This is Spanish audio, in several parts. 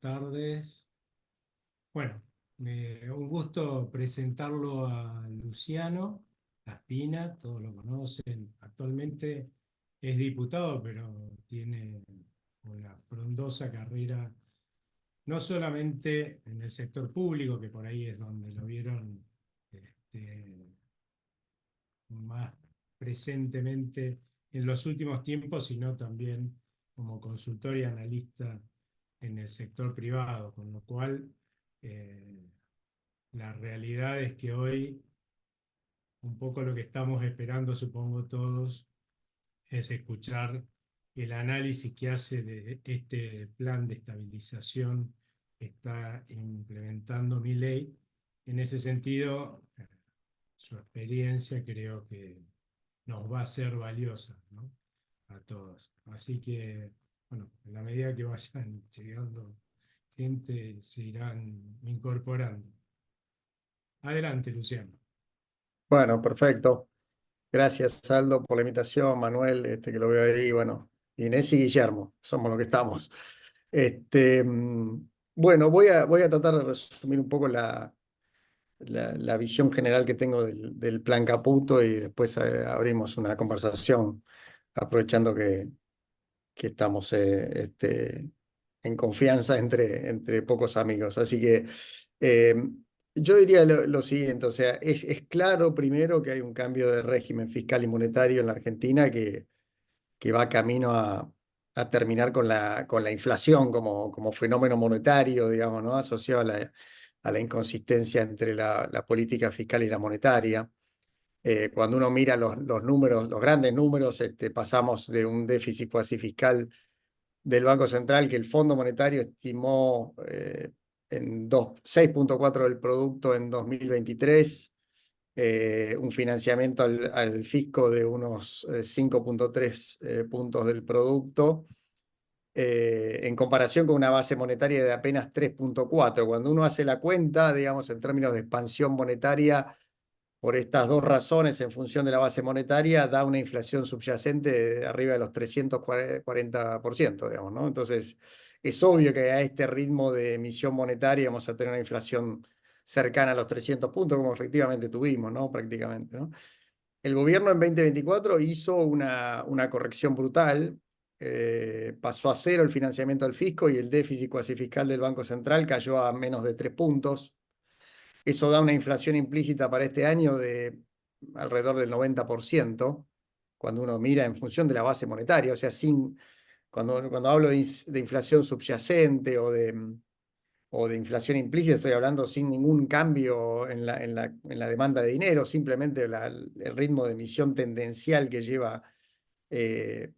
tardes. Bueno, un gusto presentarlo a Luciano Laspina, todos lo conocen. Actualmente es diputado, pero tiene una frondosa carrera, no solamente en el sector público, que por ahí es donde lo vieron este, más presentemente en los últimos tiempos, sino también como consultor y analista en el sector privado, con lo cual eh, la realidad es que hoy un poco lo que estamos esperando, supongo todos, es escuchar el análisis que hace de este plan de estabilización que está implementando Milei. En ese sentido, su experiencia creo que nos va a ser valiosa, ¿no? A todos. Así que, bueno, en la medida que vayan llegando gente, se irán incorporando. Adelante, Luciano. Bueno, perfecto. Gracias, Aldo, por la invitación. Manuel, que lo veo ahí. Bueno, Inés y Guillermo, somos lo que estamos. Bueno, voy a tratar de resumir un poco la visión general que tengo del plan Caputo y después abrimos una conversación, aprovechando que estamos en confianza entre pocos amigos. Así que eh, yo diría lo siguiente, o sea, es claro primero que hay un cambio de régimen fiscal y monetario en la Argentina que va camino a terminar con la inflación como fenómeno monetario, digamos, ¿no? Asociado a la inconsistencia entre la política fiscal y la monetaria. Cuando uno mira los números, los grandes números, pasamos de un déficit cuasi fiscal del Banco Central que el Fondo Monetario estimó en 6,4 del producto en 2023, un financiamiento al fisco de unos 5,3 puntos del producto, en comparación con una base monetaria de apenas 3,4. Cuando uno hace la cuenta, digamos, en términos de expansión monetaria, por estas dos razones, en función de la base monetaria, da una inflación subyacente de arriba de los 340%, digamos, ¿no? Entonces, es obvio que a este ritmo de emisión monetaria vamos a tener una inflación cercana a los 300 puntos, como efectivamente tuvimos, ¿no? Prácticamente, ¿no? El gobierno en 2024 hizo una corrección brutal, pasó a cero el financiamiento del fisco y el déficit cuasi fiscal del Banco Central cayó a menos de 3 puntos. Eso da una inflación implícita para este año de alrededor del 90%, cuando uno mira en función de la base monetaria, o sea, cuando hablo de inflación subyacente o de inflación implícita, estoy hablando sin ningún cambio en la demanda de dinero, simplemente el ritmo de emisión tendencial que lleva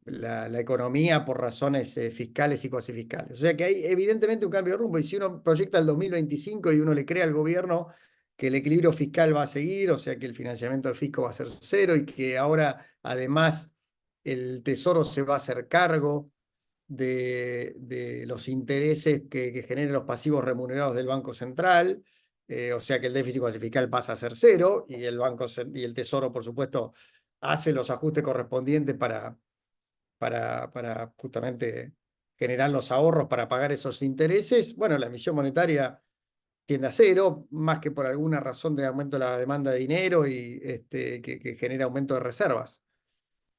la economía por razones fiscales y cuasi fiscales. O sea que hay evidentemente un cambio de rumbo, y si uno proyecta el 2025 y uno le cree al gobierno que el equilibrio fiscal va a seguir, o sea que el financiamiento del fisco va a ser cero y que ahora además el Tesoro se va a hacer cargo de los intereses que generen los pasivos remunerados del Banco Central, o sea que el déficit cuasi fiscal pasa a ser cero y el Tesoro, por supuesto, hace los ajustes correspondientes para justamente generar los ahorros para pagar esos intereses. Bueno, la emisión monetaria tiende a cero, más que por alguna razón de aumento de la demanda de dinero y que genera aumento de reservas.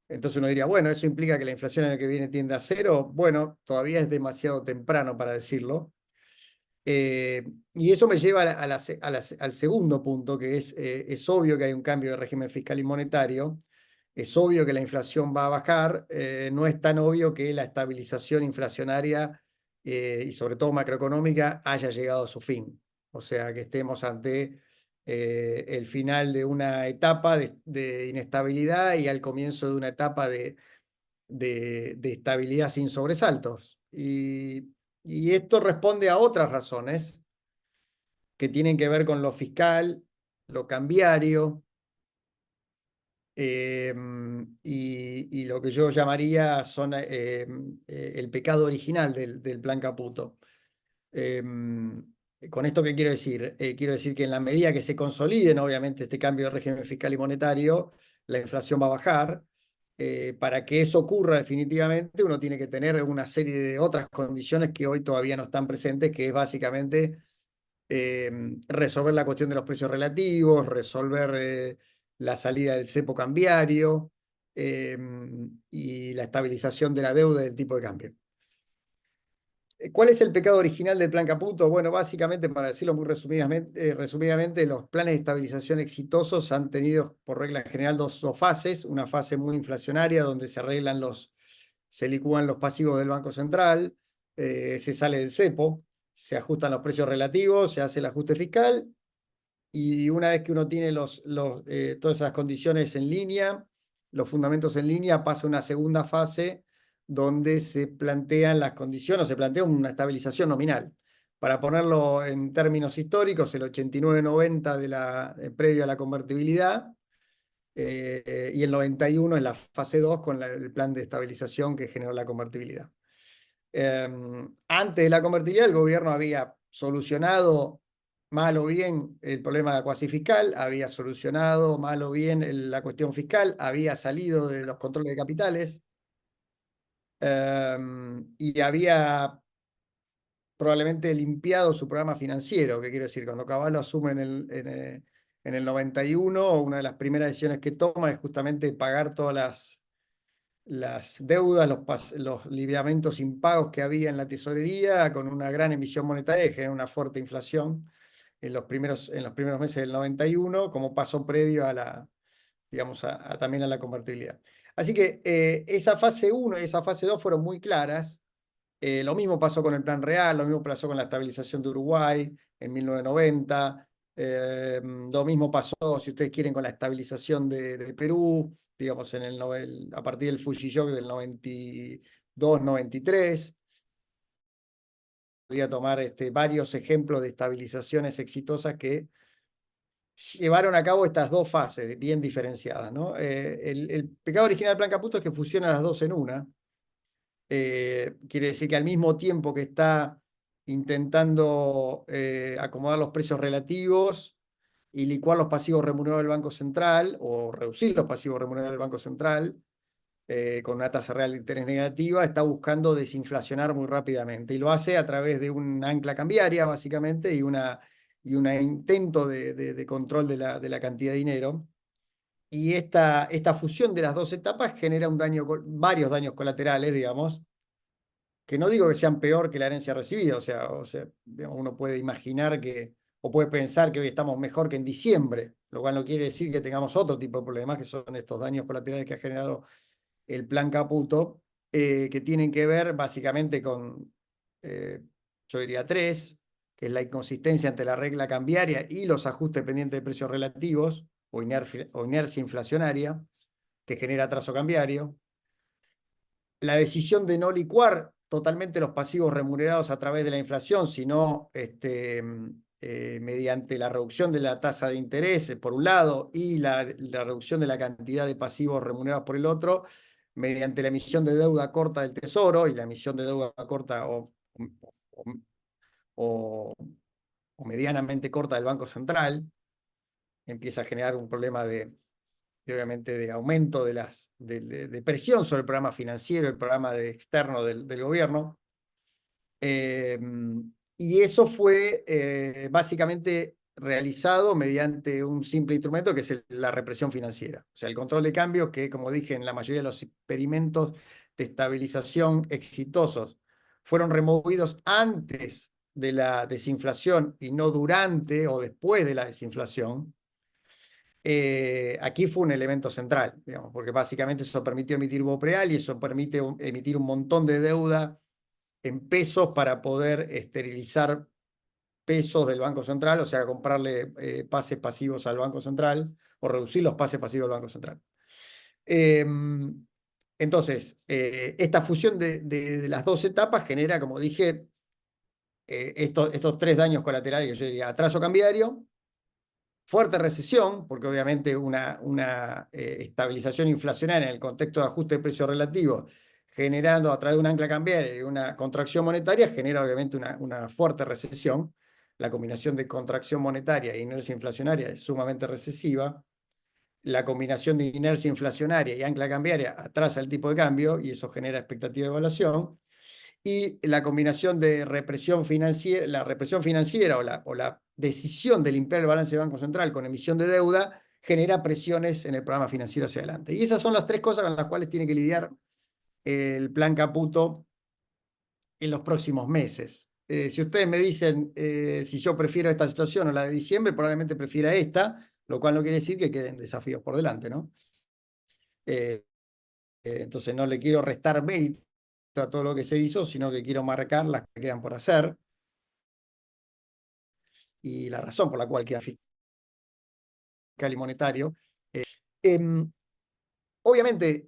Entonces uno diría, bueno, ¿eso implica que la inflación en el que viene tiende a cero? Bueno, todavía es demasiado temprano para decirlo. Y eso me lleva al segundo punto, que es obvio que hay un cambio de régimen fiscal y monetario, es obvio que la inflación va a bajar, no es tan obvio que la estabilización inflacionaria y sobre todo macroeconómica haya llegado a su fin. O sea, que estemos ante el final de una etapa de inestabilidad y al comienzo de una etapa de estabilidad sin sobresaltos. Y esto responde a otras razones que tienen que ver con lo fiscal, lo cambiario, y lo que yo llamaría son el pecado original del plan Caputo. ¿Con esto qué quiero decir? Quiero decir que en la medida que se consoliden, obviamente, este cambio de régimen fiscal y monetario, la inflación va a bajar. para que eso ocurra definitivamente, uno tiene que tener una serie de otras condiciones que hoy todavía no están presentes, que es básicamente resolver la cuestión de los precios relativos, resolver la salida del cepo cambiario eh, y la estabilización de la deuda del tipo de cambio. ¿Cuál es el pecado original del plan Caputo? Bueno, básicamente, para decirlo muy resumidamente, los planes de estabilización exitosos han tenido, por regla general, dos fases. Una fase muy inflacionaria, donde se licúan los pasivos del Banco Central, se sale del cepo, se ajustan los precios relativos, se hace el ajuste fiscal, y una vez que uno tiene todas esas condiciones en línea, los fundamentos en línea, pasa a una segunda fase donde se plantean las condiciones, o se plantea una estabilización nominal. Para ponerlo en términos históricos, el 89-90 previo a la convertibilidad, y el 91 en la fase 2 con el plan de estabilización que generó la convertibilidad. Antes de la convertibilidad, el gobierno había solucionado mal o bien el problema cuasi fiscal, había solucionado mal o bien la cuestión fiscal, había salido de los controles de capitales, y había probablemente limpiado su programa financiero, que quiero decir, cuando Caballo asume en el 91, una de las primeras decisiones que toma es justamente pagar todas las deudas, los libramentos impagos que había en la tesorería, con una gran emisión monetaria que genera una fuerte inflación en los primeros meses del 91, como paso previo digamos, también a la convertibilidad. Así que esa fase 1 y esa fase 2 fueron muy claras. Lo mismo pasó con el Plan Real, lo mismo pasó con la estabilización de Uruguay en 1990, lo mismo pasó, si ustedes quieren, con la estabilización de Perú, digamos, a partir del Fuji-Shock del 92-93. Podría tomar varios ejemplos de estabilizaciones exitosas que llevaron a cabo estas dos fases bien diferenciadas, ¿no? El pecado original del Plan Caputo es que fusiona las dos en una. Quiere decir que al mismo tiempo que está intentando acomodar los precios relativos y licuar los pasivos remunerados del Banco Central, o reducir los pasivos remunerados del Banco Central, con una tasa real de interés negativa, está buscando desinflacionar muy rápidamente. Y lo hace a través de un ancla cambiaria, básicamente, y un intento de control de la cantidad de dinero. Y esta fusión de las dos etapas genera varios daños colaterales, digamos, que no digo que sean peor que la herencia recibida, o sea, digamos, uno puede imaginar o puede pensar que hoy estamos mejor que en diciembre, lo cual no quiere decir que tengamos otro tipo de problemas, que son estos daños colaterales que ha generado el plan Caputo, que tienen que ver básicamente con, eh, yo diría tres, que es la inconsistencia entre la regla cambiaria y los ajustes pendientes de precios relativos, o inercia inflacionaria, que genera atraso cambiario. La decisión de no licuar totalmente los pasivos remunerados a través de la inflación, sino mediante la reducción de la tasa de interés, por un lado, y la reducción de la cantidad de pasivos remunerados por el otro, mediante la emisión de deuda corta del Tesoro y la emisión de deuda corta o, o medianamente corta del Banco Central, empieza a generar un problema obviamente de aumento de presión sobre el programa financiero, el programa externo del gobierno. Y eso fue básicamente realizado mediante un simple instrumento que es la represión financiera. O sea, el control de cambios que, como dije, en la mayoría de los experimentos de estabilización exitosos fueron removidos antes de la desinflación y no durante o después de la desinflación. Aquí fue un elemento central, digamos, porque básicamente eso permitió emitir Bopreal y eso permite emitir un montón de deuda en pesos para poder esterilizar pesos del Banco Central, o sea, comprarle pases pasivos al Banco Central o reducir los pases pasivos del Banco Central. Entonces, esta fusión de las dos etapas genera, como dije, estos tres daños colaterales, que yo diría: atraso cambiario, fuerte recesión, porque obviamente una estabilización inflacionaria en el contexto de ajuste de precios relativos, generando a través de un ancla cambiaria y una contracción monetaria, genera obviamente una fuerte recesión. La combinación de contracción monetaria e inercia inflacionaria es sumamente recesiva. la combinación de inercia inflacionaria y ancla cambiaria atrasa el tipo de cambio y eso genera expectativa de evaluación. Y la combinación de represión financiera, la represión financiera o la decisión de limpiar el balance del Banco Central con emisión de deuda genera presiones en el programa financiero hacia adelante. Y esas son las tres cosas con las cuales tiene que lidiar el plan Caputo en los próximos meses. Si ustedes me dicen si yo prefiero esta situación o la de diciembre, probablemente prefiera esta, lo cual no quiere decir que queden desafíos por delante, ¿no? Entonces no le quiero restar mérito a todo lo que se hizo, sino que quiero marcar las que quedan por hacer y la razón por la cual queda fiscal y monetario. Eh, Obviamente,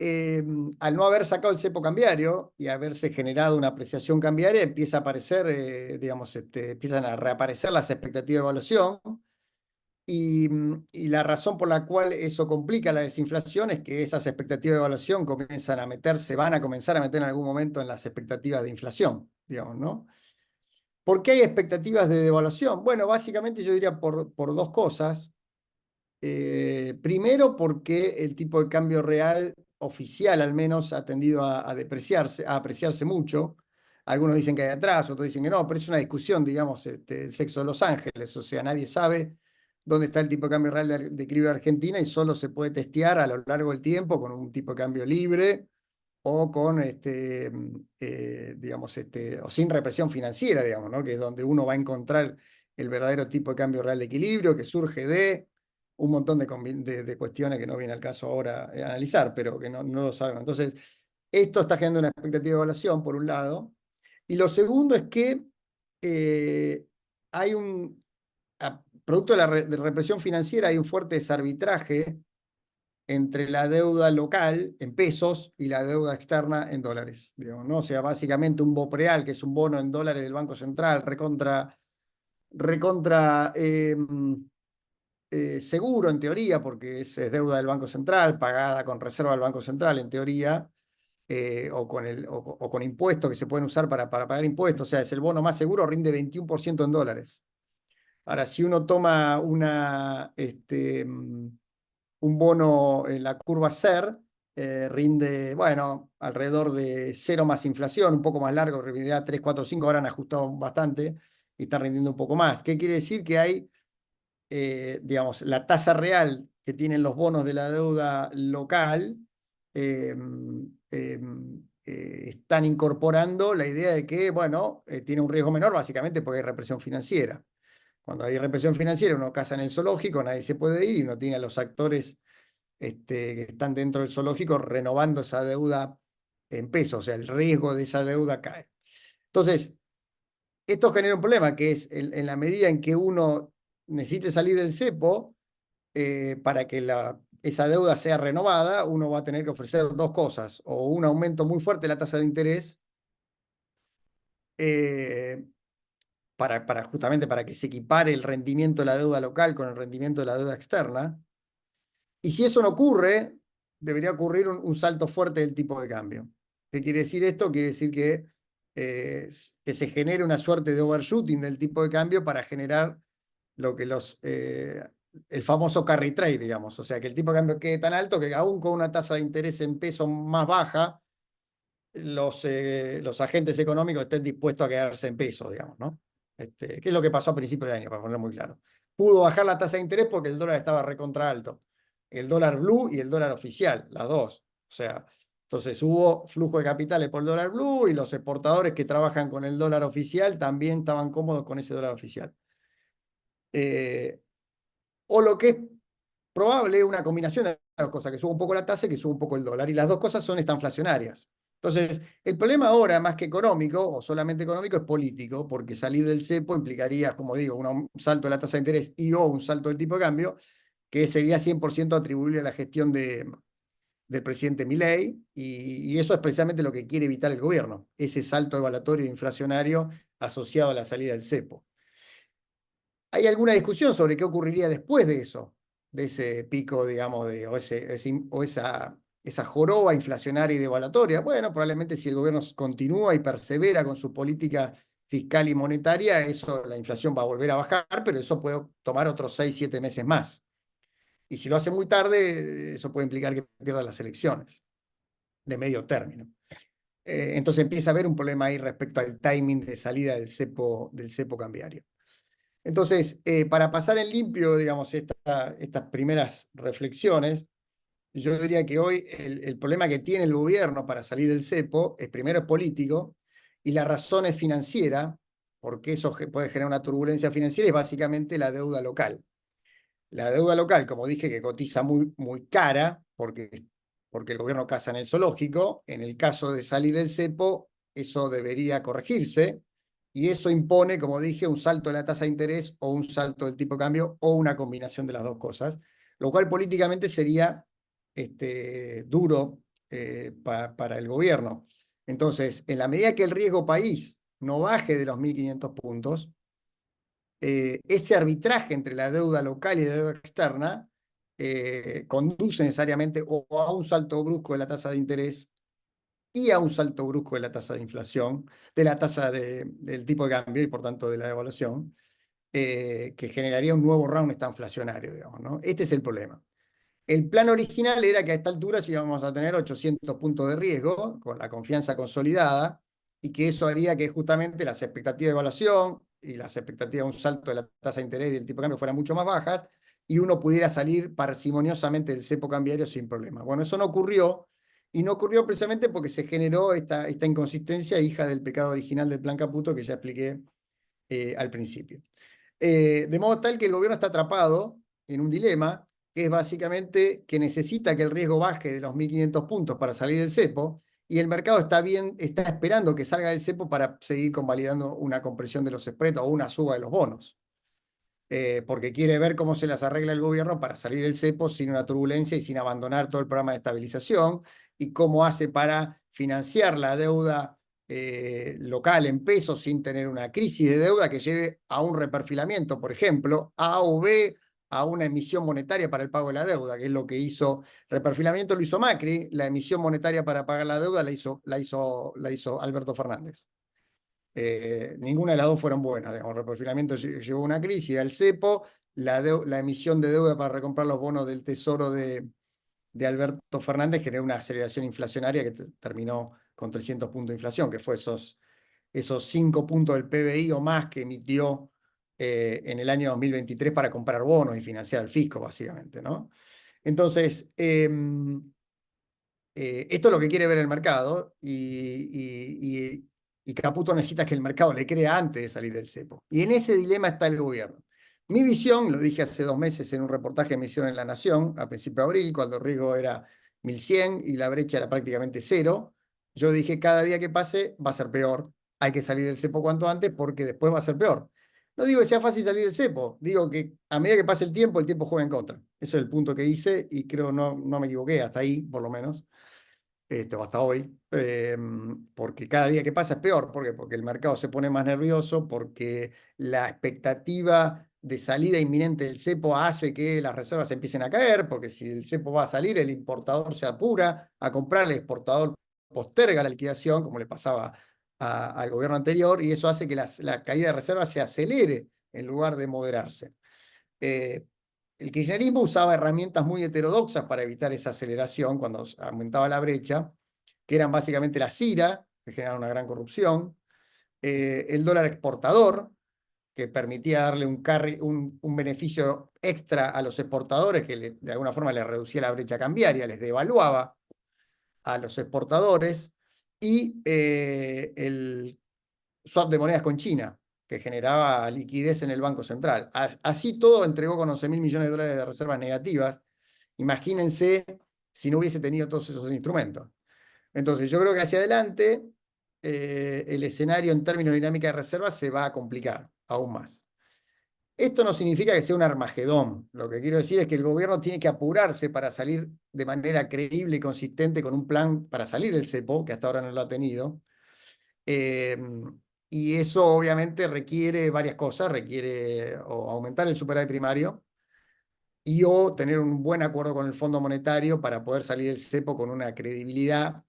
al no haber sacado el cepo cambiario y haberse generado una apreciación cambiaria, empieza a aparecer, digamos, empiezan a reaparecer las expectativas de evaluación. Y la razón por la cual eso complica la desinflación es que esas expectativas de evaluación comienzan a meterse, van a comenzar a meter en algún momento en las expectativas de inflación, digamos, ¿no? ¿Por qué hay expectativas de devaluación? Bueno, básicamente yo diría por dos cosas. Primero, porque el tipo de cambio real oficial al menos ha tendido a depreciarse, a apreciarse mucho. Algunos dicen que hay atrás, otros dicen que no, pero es una discusión, digamos, el sexo de Los Ángeles. O sea, nadie sabe dónde está el tipo de cambio real de equilibrio de Argentina y solo se puede testear a lo largo del tiempo con un tipo de cambio libre o con, digamos, o sin represión financiera, digamos, ¿no? Que es donde uno va a encontrar el verdadero tipo de cambio real de equilibrio que surge de un montón de cuestiones que no viene al caso ahora analizar, pero que no lo sabemos. Entonces, esto está generando una expectativa de evaluación, por un lado. Y lo segundo es que hay producto de la de represión financiera, hay un fuerte desarbitraje entre la deuda local en pesos y la deuda externa en dólares, digamos, ¿no? O sea, básicamente un BOPREAL, que es un bono en dólares del Banco Central, recontra seguro en teoría, porque es deuda del Banco Central, pagada con reserva del Banco Central en teoría, o con impuestos que se pueden usar para pagar impuestos, o sea, es el bono más seguro, rinde 21% en dólares. Ahora, si uno toma un bono en la curva SER, rinde, bueno, alrededor de 0 más inflación, un poco más largo, rendirá 3, 4, 5, ahora han ajustado bastante y están rindiendo un poco más. ¿Qué quiere decir? Que hay, digamos, la tasa real que tienen los bonos de la deuda local, eh, están incorporando la idea de que, bueno, tiene un riesgo menor básicamente porque hay represión financiera. Cuando hay represión financiera, uno caza en el zoológico, nadie se puede ir y no tiene a los actores que están dentro del zoológico renovando esa deuda en pesos, o sea, el riesgo de esa deuda cae. Entonces, esto genera un problema, que es en la medida en que uno necesite salir del cepo, para que esa deuda sea renovada, uno va a tener que ofrecer dos cosas, o un aumento muy fuerte de la tasa de interés, eh, justamente para que se equipare el rendimiento de la deuda local con el rendimiento de la deuda externa. Y si eso no ocurre, debería ocurrir un salto fuerte del tipo de cambio. ¿Qué quiere decir esto? Quiere decir que se genere una suerte de overshooting del tipo de cambio para generar lo que el famoso carry trade, digamos. O sea, que el tipo de cambio quede tan alto que aún con una tasa de interés en pesos más baja, los agentes económicos estén dispuestos a quedarse en pesos, digamos, ¿no? ¿Qué es lo que pasó a principios de año, para ponerlo muy claro? Pudo bajar la tasa de interés porque el dólar estaba recontra alto. El dólar blue y el dólar oficial, las dos. O sea, entonces hubo flujo de capitales por el dólar blue y los exportadores que trabajan con el dólar oficial también estaban cómodos con ese dólar oficial. O lo que es probable, una combinación de las dos cosas, que suba un poco la tasa y que suba un poco el dólar. Y las dos cosas son estanflacionarias. Entonces, el problema ahora, más que económico, o solamente económico, es político, porque salir del cepo implicaría, como digo, un salto de la tasa de interés y o un salto del tipo de cambio, que sería 100% atribuible a la gestión del presidente Milei, y eso es precisamente lo que quiere evitar el gobierno, ese salto evaluatorio inflacionario asociado a la salida del cepo. ¿Hay alguna discusión sobre qué ocurriría después de eso? De ese pico, digamos, o esa joroba inflacionaria y devaluatoria. Bueno, probablemente si el gobierno continúa y persevera con su política fiscal y monetaria, la inflación va a volver a bajar, pero eso puede tomar otros 6, 7 meses más. Y si lo hace muy tarde, eso puede implicar que pierda las elecciones de medio término. Entonces empieza a haber un problema ahí respecto al timing de salida del cepo cambiario. Entonces, para pasar en limpio, digamos, estas primeras reflexiones, yo diría que hoy el problema que tiene el gobierno para salir del cepo es primero político y la razón es financiera, porque eso puede generar una turbulencia financiera, y básicamente la deuda local. La deuda local, como dije, que cotiza muy, muy cara, porque el gobierno casa en el zoológico. En el caso de salir del cepo, eso debería corregirse, y eso impone, como dije, un salto de la tasa de interés o un salto del tipo de cambio o una combinación de las dos cosas, lo cual políticamente sería duro para el gobierno. Entonces, en la medida que el riesgo país no baje de los 1.500 puntos, ese arbitraje entre la deuda local y la deuda externa conduce necesariamente o a un salto brusco de la tasa de interés y a un salto brusco de la tasa de inflación, de la tasa del tipo de cambio y por tanto de la devaluación, que generaría un nuevo round inflacionario, digamos, ¿no? Este es el problema. El plan original era que a esta altura sí íbamos a tener 800 puntos de riesgo, con la confianza consolidada, y que eso haría que justamente las expectativas de evaluación y las expectativas de un salto de la tasa de interés y del tipo de cambio fueran mucho más bajas, y uno pudiera salir parsimoniosamente del cepo cambiario sin problema. Bueno, eso no ocurrió, y no ocurrió precisamente porque se generó esta inconsistencia, hija del pecado original del plan Caputo, que ya expliqué al principio. De modo tal que el gobierno está atrapado en un dilema, que es básicamente que necesita que el riesgo baje de los 1.500 puntos para salir del cepo, y el mercado está esperando que salga del cepo para seguir convalidando una compresión de los spreads o una suba de los bonos. Porque quiere ver cómo se las arregla el gobierno para salir del cepo sin una turbulencia y sin abandonar todo el programa de estabilización, y cómo hace para financiar la deuda local en pesos sin tener una crisis de deuda que lleve a un reperfilamiento, por ejemplo, A o B, a una emisión monetaria para el pago de la deuda, que es lo que hizo. Reperfilamiento lo hizo Macri, la emisión monetaria para pagar la deuda la hizo Alberto Fernández. Ninguna de las dos fueron buenas. Digamos, el reperfilamiento llevó a una crisis al cepo, la emisión de deuda para recomprar los bonos del Tesoro de Alberto Fernández generó una aceleración inflacionaria que terminó con 300 puntos de inflación, que fue esos 5 puntos del PBI o más que emitió en el año 2023 para comprar bonos y financiar al fisco, básicamente, ¿no? Entonces, esto es lo que quiere ver el mercado, y Caputo necesita que el mercado le crea antes de salir del cepo. Y en ese dilema está el gobierno. Mi visión, lo dije hace 2 meses en un reportaje que me hicieron en La Nación, a principio de abril, cuando el riesgo era 1.100 y la brecha era prácticamente cero. Yo dije, cada día que pase va a ser peor. Hay que salir del cepo cuanto antes porque después va a ser peor. No digo que sea fácil salir del cepo, digo que a medida que pase el tiempo juega en contra. Ese es el punto que hice y creo no me equivoqué hasta ahí, por lo menos. Hasta hoy, porque cada día que pasa es peor. ¿Por qué? Porque el mercado se pone más nervioso, porque la expectativa de salida inminente del cepo hace que las reservas empiecen a caer, porque si el cepo va a salir, el importador se apura a comprar, el exportador posterga la liquidación, como le pasaba al gobierno anterior, y eso hace que la caída de reservas se acelere en lugar de moderarse. El kirchnerismo usaba herramientas muy heterodoxas para evitar esa aceleración cuando aumentaba la brecha, que eran básicamente la CIRA, que generaba una gran corrupción, el dólar exportador, que permitía darle un beneficio extra a los exportadores, que de alguna forma les reducía la brecha cambiaria, les devaluaba a los exportadores, y el swap de monedas con China, que generaba liquidez en el Banco Central. Así todo entregó con 11.000 millones de dólares de reservas negativas. Imagínense si no hubiese tenido todos esos instrumentos. Entonces, yo creo que hacia adelante el escenario en términos de dinámica de reservas se va a complicar aún más. Esto no significa que sea un Armagedón. Lo que quiero decir es que el gobierno tiene que apurarse para salir de manera creíble y consistente con un plan para salir del cepo, que hasta ahora no lo ha tenido. Y eso obviamente requiere varias cosas, requiere o aumentar el superávit primario y o tener un buen acuerdo con el Fondo Monetario para poder salir del cepo con una credibilidad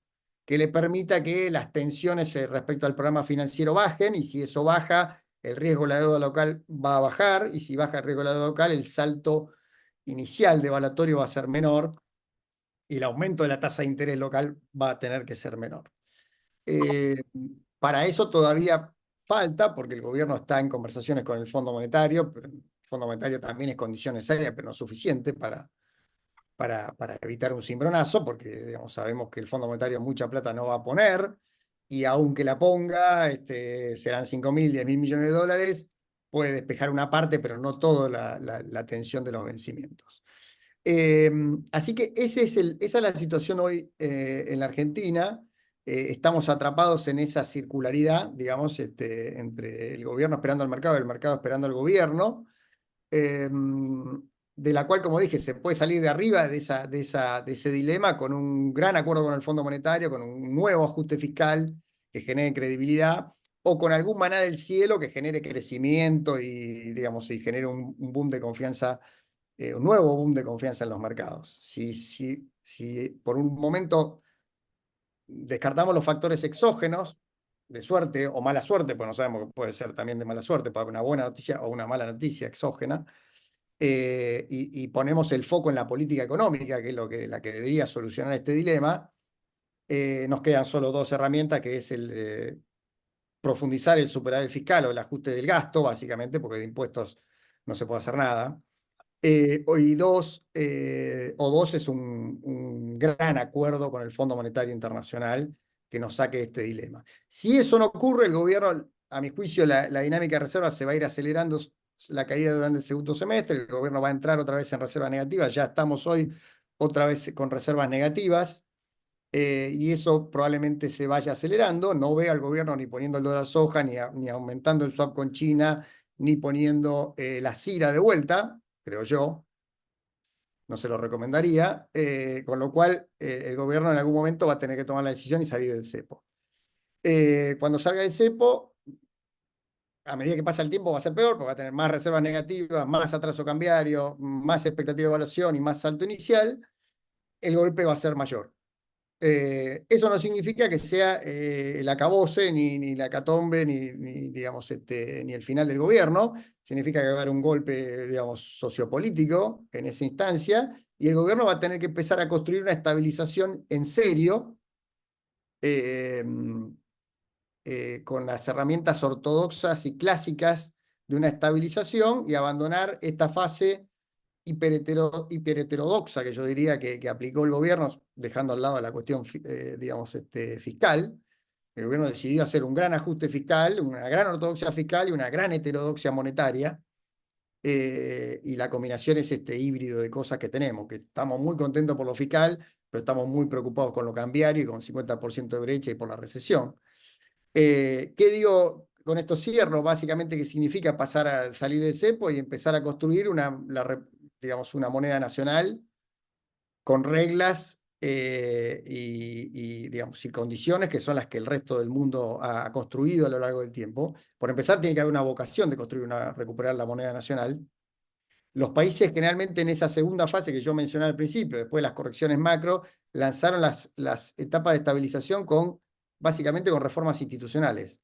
que le permita que las tensiones respecto al programa financiero bajen, y si eso baja, el riesgo de la deuda local va a bajar, y si baja el riesgo de la deuda local, el salto inicial devaluatorio va a ser menor y el aumento de la tasa de interés local va a tener que ser menor. Eh, para eso todavía falta, porque el gobierno está en conversaciones con el Fondo Monetario, pero el Fondo Monetario también es condición necesaria, pero no suficiente para evitar un cimbronazo, porque digamos, sabemos que el Fondo Monetario mucha plata no va a poner, y aunque la ponga, serán 5.000, 10.000 millones de dólares, puede despejar una parte, pero no toda la tensión de los vencimientos. Así que esa es la situación hoy en la Argentina. Estamos atrapados en esa circularidad, digamos, entre el gobierno esperando al mercado y el mercado esperando al gobierno, eh, de la cual, como dije, se puede salir de arriba de ese dilema con un gran acuerdo con el Fondo Monetario, con un nuevo ajuste fiscal que genere credibilidad, o con algún maná del cielo que genere crecimiento y, digamos, y genere un boom de confianza, un nuevo boom de confianza en los mercados. Si por un momento descartamos los factores exógenos, de suerte o mala suerte, pues no sabemos que puede ser también de mala suerte, puede haber una buena noticia o una mala noticia exógena, y ponemos el foco en la política económica, que es la que debería solucionar este dilema, nos quedan solo dos herramientas, que es profundizar el superávit fiscal o el ajuste del gasto, básicamente, porque de impuestos no se puede hacer nada. O dos es un gran acuerdo con el Fondo Monetario Internacional que nos saque de este dilema. Si eso no ocurre, el gobierno, a mi juicio, la dinámica de reservas se va a ir acelerando la caída durante el segundo semestre, el gobierno va a entrar otra vez en reservas negativas, ya estamos hoy otra vez con reservas negativas, y eso probablemente se vaya acelerando. No veo al gobierno ni poniendo el dólar soja, ni aumentando el swap con China, ni poniendo la CIRA de vuelta, creo yo. No se lo recomendaría, con lo cual el gobierno en algún momento va a tener que tomar la decisión y salir del cepo. Cuando salga del cepo, a medida que pasa el tiempo va a ser peor, porque va a tener más reservas negativas, más atraso cambiario, más expectativa de evaluación y más salto inicial, el golpe va a ser mayor. Eso no significa que sea el acabose, ni la hecatombe, digamos, ni el final del gobierno. Significa que va a haber un golpe, digamos, sociopolítico en esa instancia, y el gobierno va a tener que empezar a construir una estabilización en serio, eh, con las herramientas ortodoxas y clásicas de una estabilización, y abandonar esta fase hiperheterodoxa que yo diría que aplicó el gobierno, dejando al lado la cuestión, digamos, fiscal. El gobierno decidió hacer un gran ajuste fiscal, una gran ortodoxia fiscal y una gran heterodoxia monetaria, y la combinación es este híbrido de cosas que tenemos, que estamos muy contentos por lo fiscal, pero estamos muy preocupados con lo cambiario y con 50% de brecha y por la recesión. ¿Qué digo con esto? Cierro, básicamente, que significa pasar a salir del cepo y empezar a construir digamos, una moneda nacional con reglas, digamos, y condiciones que son las que el resto del mundo ha construido a lo largo del tiempo. Por empezar, tiene que haber una vocación de recuperar la moneda nacional. Los países generalmente en esa segunda fase que yo mencioné al principio, después de las correcciones macro, lanzaron las etapas de estabilización básicamente con reformas institucionales.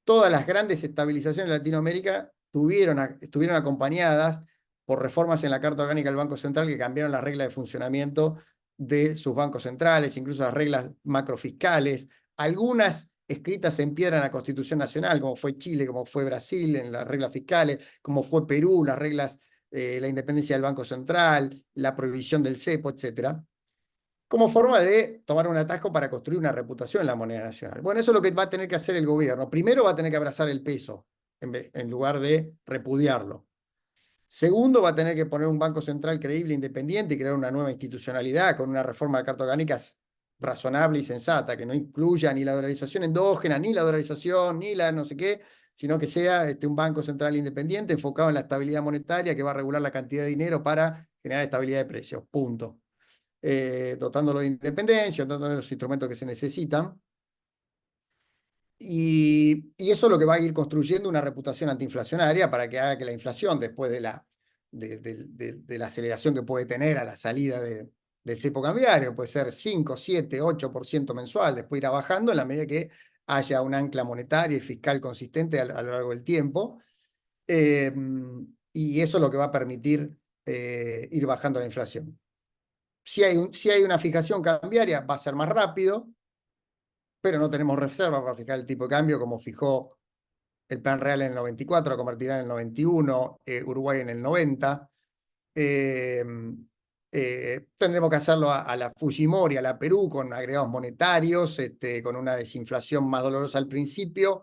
Todas las grandes estabilizaciones de Latinoamérica estuvieron acompañadas por reformas en la Carta Orgánica del Banco Central que cambiaron las reglas de funcionamiento de sus bancos centrales, incluso las reglas macrofiscales, algunas escritas en piedra en la Constitución Nacional, como fue Chile, como fue Brasil en las reglas fiscales, como fue Perú, las reglas, la independencia del Banco Central, la prohibición del cepo, etcétera, como forma de tomar un atajo para construir una reputación en la moneda nacional. Bueno, eso es lo que va a tener que hacer el gobierno. Primero va a tener que abrazar el peso en lugar de repudiarlo. Segundo, va a tener que poner un banco central creíble, independiente, y crear una nueva institucionalidad con una reforma de carta orgánica razonable y sensata, que no incluya ni la dolarización endógena, ni la dolarización, ni la no sé qué, sino que sea un banco central independiente enfocado en la estabilidad monetaria, que va a regular la cantidad de dinero para generar estabilidad de precios. Punto. Dotándolo de independencia, dotándolo de los instrumentos que se necesitan. Y eso es lo que va a ir construyendo una reputación antiinflacionaria para que haga que la inflación, después de la aceleración que puede tener a la salida del cepo cambiario, puede ser 5, 7, 8% mensual, después irá bajando en la medida que haya un ancla monetaria y fiscal consistente a lo largo del tiempo. Y eso es lo que va a permitir ir bajando la inflación. Si hay una fijación cambiaria, va a ser más rápido, pero no tenemos reserva para fijar el tipo de cambio como fijó el Plan Real en el 94, convertirá en el 91, Uruguay en el 90. Eh, Tendremos que hacerlo a la Fujimori, a la Perú, con agregados monetarios, con una desinflación más dolorosa al principio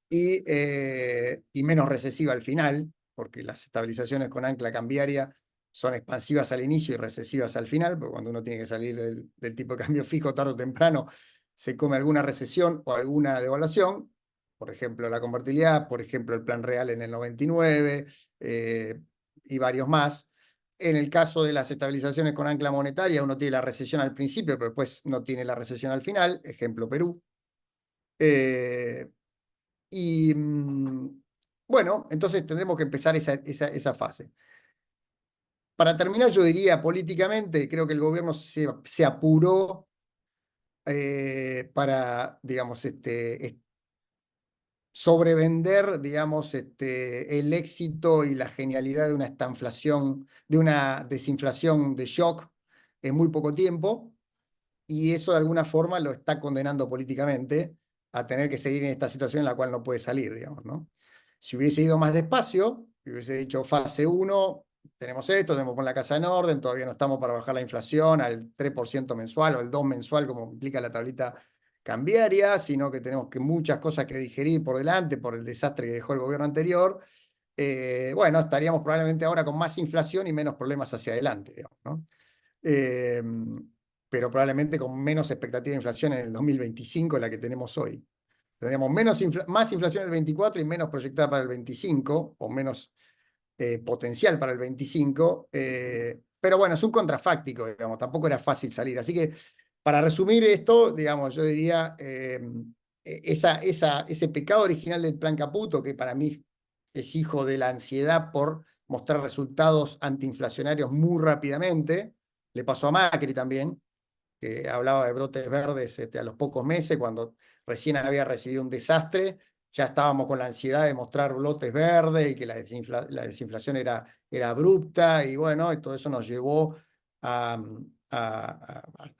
y menos recesiva al final, porque las estabilizaciones con ancla cambiaria son expansivas al inicio y recesivas al final, porque cuando uno tiene que salir del tipo de cambio fijo tarde o temprano, se come alguna recesión o alguna devaluación, por ejemplo la convertibilidad, por ejemplo el Plan Real en el 99 y varios más. En el caso de las estabilizaciones con ancla monetaria, uno tiene la recesión al principio, pero después no tiene la recesión al final, ejemplo Perú. Eh, y bueno, entonces tendremos que empezar esa fase. Para terminar, yo diría políticamente, creo que el gobierno se apuró para, digamos, sobrevender, digamos, el éxito y la genialidad de una estanflación, de una desinflación de shock en muy poco tiempo, y eso de alguna forma lo está condenando políticamente a tener que seguir en esta situación en la cual no puede salir, digamos, ¿no? Si hubiese ido más despacio, si hubiese dicho fase uno, tenemos esto, tenemos que poner la casa en orden, todavía no estamos para bajar la inflación al 3% mensual o el 2% mensual como implica la tablita cambiaria, sino que tenemos que muchas cosas que digerir por delante por el desastre que dejó el gobierno anterior. Bueno, estaríamos probablemente ahora con más inflación y menos problemas hacia adelante, digamos, ¿no? Eh, pero probablemente con menos expectativa de inflación en el 2025 la que tenemos hoy. Tendríamos más inflación en el 24 y menos proyectada para el 25, o menos potencial para el 25. Pero bueno, es un contrafáctico, digamos, tampoco era fácil salir. Así que para resumir esto, digamos, yo diría, ese pecado original del Plan Caputo, que para mí es hijo de la ansiedad por mostrar resultados antiinflacionarios muy rápidamente, le pasó a Macri también, que hablaba de brotes verdes a los pocos meses, cuando recién había recibido un desastre, ya estábamos con la ansiedad de mostrar brotes verdes y que la desinflación era abrupta, y bueno, y todo eso nos llevó a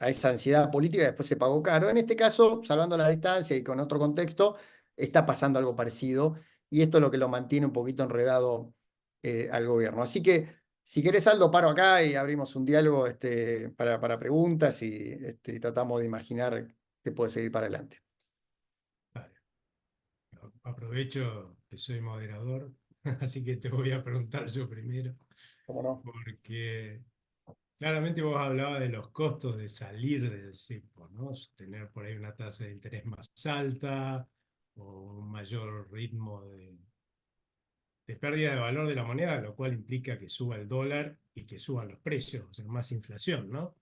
esa ansiedad política, y después se pagó caro. En este caso, salvando la distancia y con otro contexto, está pasando algo parecido, y esto es lo que lo mantiene un poquito enredado al gobierno. Así que si querés, Aldo, paro acá y abrimos un diálogo para preguntas y tratamos de imaginar qué puede seguir para adelante. Vale. Aprovecho que soy moderador, así que te voy a preguntar yo primero, ¿Cómo no? porque claramente vos hablabas de los costos de salir del cepo, ¿no? Tener por ahí una tasa de interés más alta o un mayor ritmo de pérdida de valor de la moneda, lo cual implica que suba el dólar y que suban los precios, o sea, más inflación, ¿no?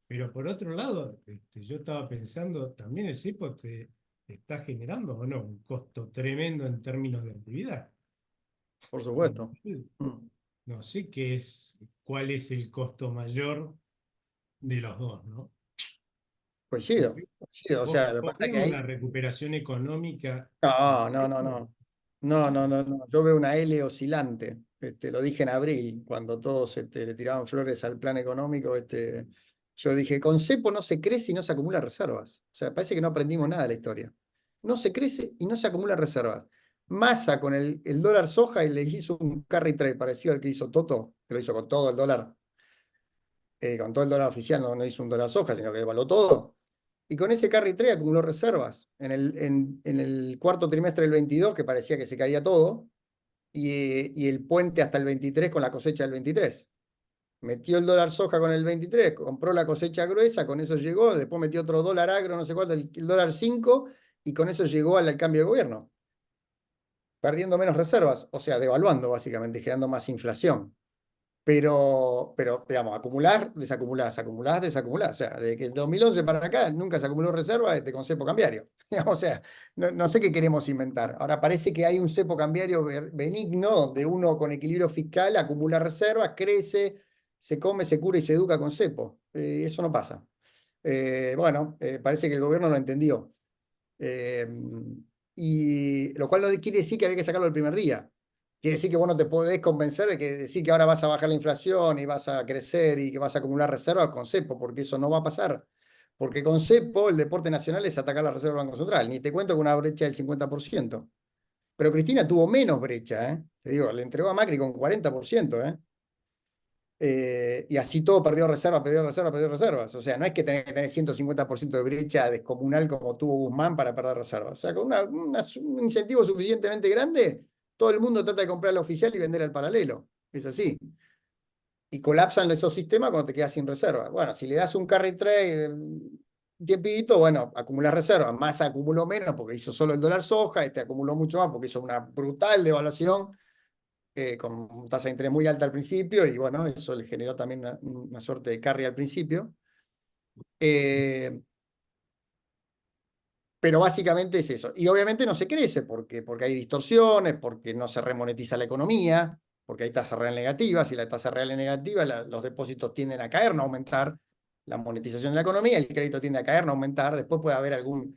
Pero por otro lado, yo estaba pensando, también el cepo te está generando, ¿o no? Un costo tremendo en términos de actividad. Por Lo supuesto. cual, Mm. no sé cuál es el costo mayor de los dos, ¿no? Coincido, coincido. O ¿Vos, sea, lo que vos pasa es ves que una ahí. recuperación económica No, del no, no, cepo? no. No, no, no, no. Yo veo una L oscilante. Lo dije en abril, cuando todos le tiraban flores al plan económico. Yo dije, con cepo no se crece y no se acumula reservas. O sea, parece que no aprendimos nada de la historia. No se crece y no se acumula reservas. Massa con el dólar soja y le hizo un carry trade parecido al que hizo Toto, que lo hizo con todo el dólar oficial, no hizo un dólar soja, sino que devaluó todo. Y con ese carry trade acumuló reservas. En el cuarto trimestre del 22, que parecía que se caía todo, y el puente hasta el 23 con la cosecha del 23. Metió el dólar soja con el 23, compró la cosecha gruesa, con eso llegó, después metió otro dólar agro, no sé cuánto, el dólar 5, y con eso llegó al cambio de gobierno, perdiendo menos reservas, o sea, devaluando básicamente, generando más inflación. Pero digamos, acumular, desacumulás, acumulás, desacumulás. O sea, de que el 2011 para acá nunca se acumuló reserva con cepo cambiario. O sea, no sé qué queremos inventar. Ahora parece que hay un cepo cambiario benigno, donde uno con equilibrio fiscal acumula reservas, crece, se come, se cura y se educa con cepo. Eso no pasa. Bueno, parece que el gobierno lo entendió. Eh, y lo cual no quiere decir que había que sacarlo el primer día. quiere decir que vos no te podés convencer de que decir que ahora vas a bajar la inflación y vas a crecer y que vas a acumular reservas con cepo, porque eso no va a pasar. Porque con cepo el deporte nacional es atacar la reserva del Banco Central. Ni te cuento con una brecha del 50%. Pero Cristina tuvo menos brecha, ¿eh? Te digo, le entregó a Macri con 40%, ¿eh? Y así todo perdió reservas, perdió reservas, perdió reservas. O sea, no es que tenés que tener 150% de brecha descomunal como tuvo Guzmán para perder reservas. O sea, con un incentivo suficientemente grande, todo el mundo trata de comprar al oficial y vender al paralelo. Es así. Y colapsan esos sistemas cuando te quedas sin reservas. Bueno, si le das un carry trade un tiempito, bueno, acumulas reservas. Más acumuló menos porque hizo solo el dólar soja, este acumuló mucho más porque hizo una brutal devaluación con tasa de interés muy alta al principio, y bueno, eso le generó también una suerte de carry al principio. Eh, pero básicamente es eso. Y obviamente no se crece porque hay distorsiones, porque no se remonetiza la economía, porque hay tasa real negativa. Si la tasa real es negativa, los depósitos tienden a caer, no aumentar. La monetización de la economía, el crédito tiende a caer, no aumentar. Después puede haber algún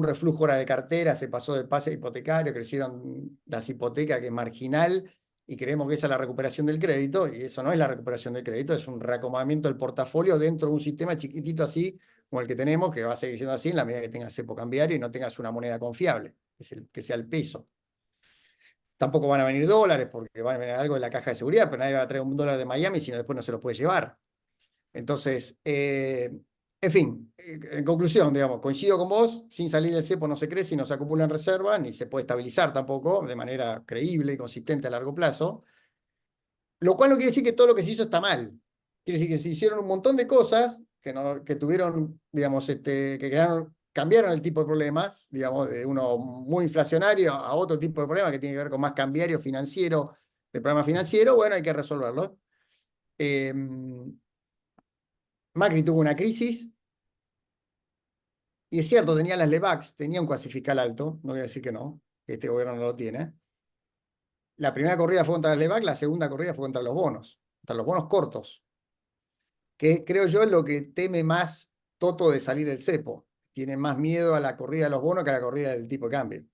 reflujo ahora de cartera, se pasó del pase hipotecario, crecieron las hipotecas, que es marginal, y creemos que esa es la recuperación del crédito, y eso no es la recuperación del crédito, es un reacomodamiento del portafolio dentro de un sistema chiquitito así como el que tenemos, que va a seguir siendo así en la medida que tengas cepo cambiario y no tengas una moneda confiable, que sea el peso. Tampoco van a venir dólares, porque van a venir algo de la caja de seguridad, pero nadie va a traer un dólar de Miami si no después no se lo puede llevar. Entonces, en fin, en conclusión, digamos, coincido con vos, sin salir del cepo no se crece y no se acumulan reservas, ni se puede estabilizar tampoco de manera creíble y consistente a largo plazo, lo cual no quiere decir que todo lo que se hizo está mal. Quiere decir que se hicieron un montón de cosas que tuvieron, digamos, cambiaron el tipo de problemas, digamos, de uno muy inflacionario a otro tipo de problema que tiene que ver con más cambiario financiero, de problema financiero. Bueno, hay que resolverlo. Eh, Macri tuvo una crisis, y es cierto, tenía las LEVAX, tenía un cuasifical alto, no voy a decir que no, este gobierno no lo tiene. La primera corrida fue contra las LEVAX, la segunda corrida fue contra los bonos cortos, que creo yo es lo que teme más Toto de salir del cepo. Tiene más miedo a la corrida de los bonos que a la corrida del tipo de cambio.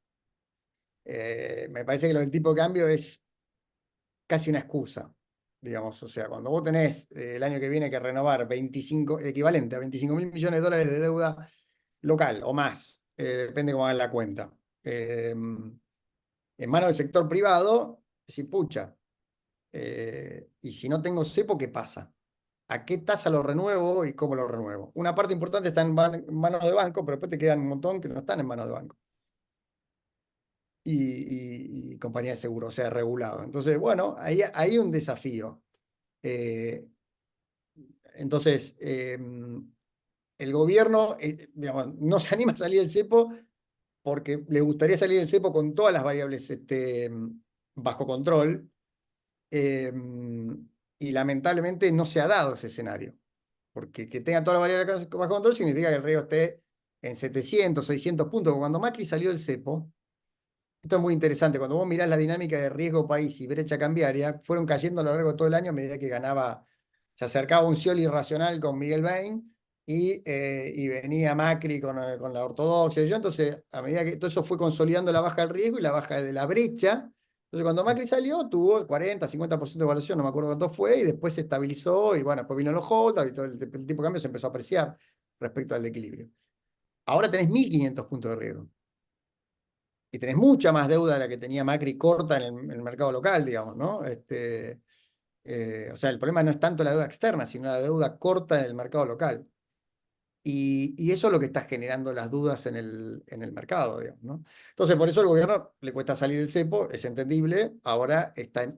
Me parece que lo del tipo de cambio es casi una excusa, digamos. O sea, cuando vos tenés el año que viene que renovar 25, el equivalente a 25.000 millones de dólares de deuda local o más, depende cómo hagan la cuenta, en manos del sector privado, si pucha, y si no tengo cepo, ¿qué pasa? ¿A qué tasa lo renuevo y cómo lo renuevo? Una parte importante está en manos de banco, pero después te quedan un montón que no están en manos de banco. Y compañía de seguro, o sea, regulado. Entonces, bueno, ahí hay un desafío. Eh, entonces, el gobierno, digamos, no se anima a salir del cepo porque le gustaría salir del cepo con todas las variables bajo control. eh, y lamentablemente no se ha dado ese escenario. Porque que tenga todas las variables bajo control significa que el riesgo esté en 700, 600 puntos. Cuando Macri salió del cepo, esto es muy interesante, cuando vos mirás la dinámica de riesgo país y brecha cambiaria, fueron cayendo a lo largo de todo el año a medida que ganaba, se acercaba un Scioli irracional con Miguel Bain y venía Macri con la ortodoxia. Entonces, a medida que todo eso fue consolidando la baja del riesgo y la baja de la brecha, entonces cuando Macri salió tuvo 40, 50% de evaluación, no me acuerdo cuánto fue, y después se estabilizó y bueno, después vino los holders y todo el tipo de cambio se empezó a apreciar respecto al equilibrio. Ahora tenés 1.500 puntos de riesgo y tenés mucha más deuda de la que tenía Macri corta en el mercado local, digamos, ¿no? O sea, el problema no es tanto la deuda externa, sino la deuda corta en el mercado local. Y eso es lo que está generando las dudas en el mercado, digamos, ¿no? Entonces, por eso al gobierno le cuesta salir del cepo, es entendible, ahora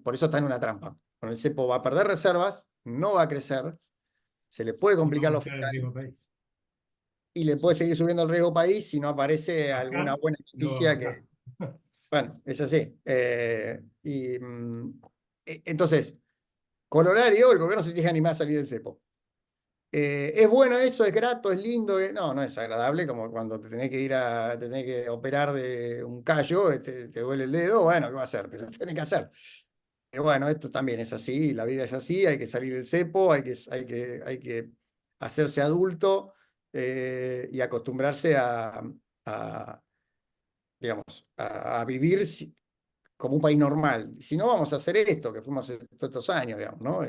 por eso está en una trampa. Con el cepo va a perder reservas, no va a crecer, se le puede Y va a complicar lo aumentar el fiscal riesgo país. y le puede seguir subiendo el riesgo país si no aparece alguna Acá buena lo va a noticia matar. que, bueno, es así. Entonces, Colorario, el gobierno se tiene que animar a salir del cepo. ¿Es bueno eso? ¿Es grato? ¿Es lindo? No, no es agradable, como cuando te tenés que operar de un callo, te duele el dedo, bueno, ¿qué va a hacer? Pero lo tenés que hacer. Y bueno, esto también es así, la vida es así, hay que salir del cepo, hay que hacerse adulto y acostumbrarse a, digamos, a vivir como un país normal. Si no, vamos a hacer esto que fuimos estos años, digamos, ¿no?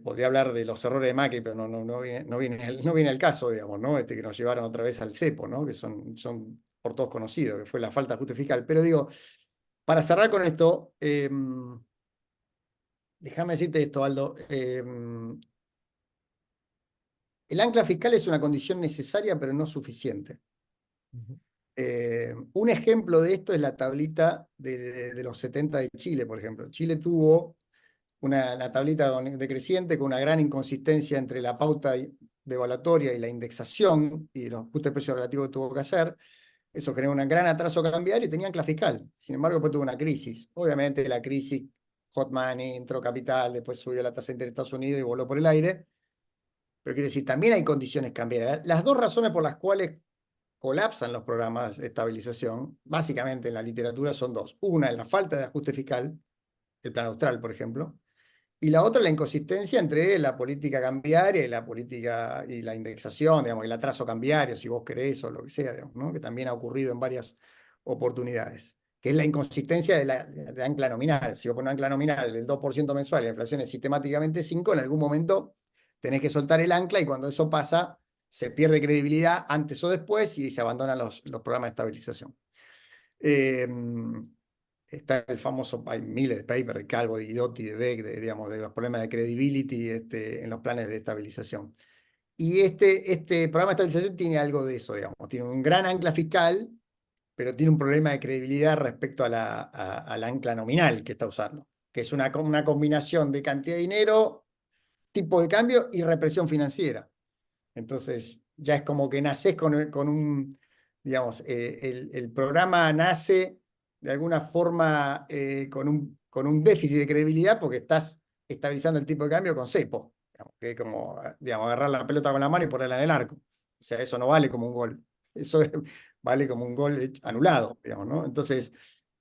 Podría hablar de los errores de Macri, pero no viene al caso, digamos, ¿no? Que nos llevaron otra vez al cepo, ¿no? Que son por todos conocidos, que fue la falta de ajuste fiscal. Pero digo, para cerrar con esto, déjame decirte esto, Aldo. El ancla fiscal es una condición necesaria, pero no suficiente. Ujú, Un ejemplo de esto es la tablita de los 70 de Chile, por ejemplo. Chile tuvo una tablita decreciente con una gran inconsistencia entre la pauta devaluatoria y la indexación y los ajustes de precios relativos que tuvo que hacer. Eso generó un gran atraso cambiario y tenía ancla fiscal. Sin embargo, después tuvo una crisis. Obviamente la crisis, hot money, entró capital, después subió la tasa de interés de Estados Unidos y voló por el aire. Pero quiero decir, también hay condiciones cambiarias. Las dos razones por las cuales colapsan los programas de estabilización, básicamente en la literatura, son dos. Una es la falta de ajuste fiscal, el Plan Austral, por ejemplo, y la otra, la inconsistencia entre la política cambiaria y la política y la indexación, digamos, el atraso cambiario, si vos querés, o lo que sea, digamos, ¿no? Que también ha ocurrido en varias oportunidades, que es la inconsistencia de ancla nominal. Si vos pones una ancla nominal del 2% mensual y la inflación es sistemáticamente 5, en algún momento tenés que soltar el ancla y cuando eso pasa, se pierde credibilidad antes o después y se abandonan los programas de estabilización. Eh, Está el famoso, hay miles de papers de Calvo, de Guidotti, de Beck, digamos, de los problemas de credibility en los planes de estabilización. Y este programa de estabilización tiene algo de eso, digamos. Tiene un gran ancla fiscal, pero tiene un problema de credibilidad respecto al ancla nominal que está usando, que es una combinación de cantidad de dinero, tipo de cambio y represión financiera. Entonces, ya es como que nacés con un, digamos, el programa nace de alguna forma con un déficit de credibilidad porque estás estabilizando el tipo de cambio con cepo, digamos, que es como, digamos, agarrar la pelota con la mano y ponerla en el arco. O sea, eso no vale como un gol. Eso vale como un gol anulado, digamos, ¿no? Entonces,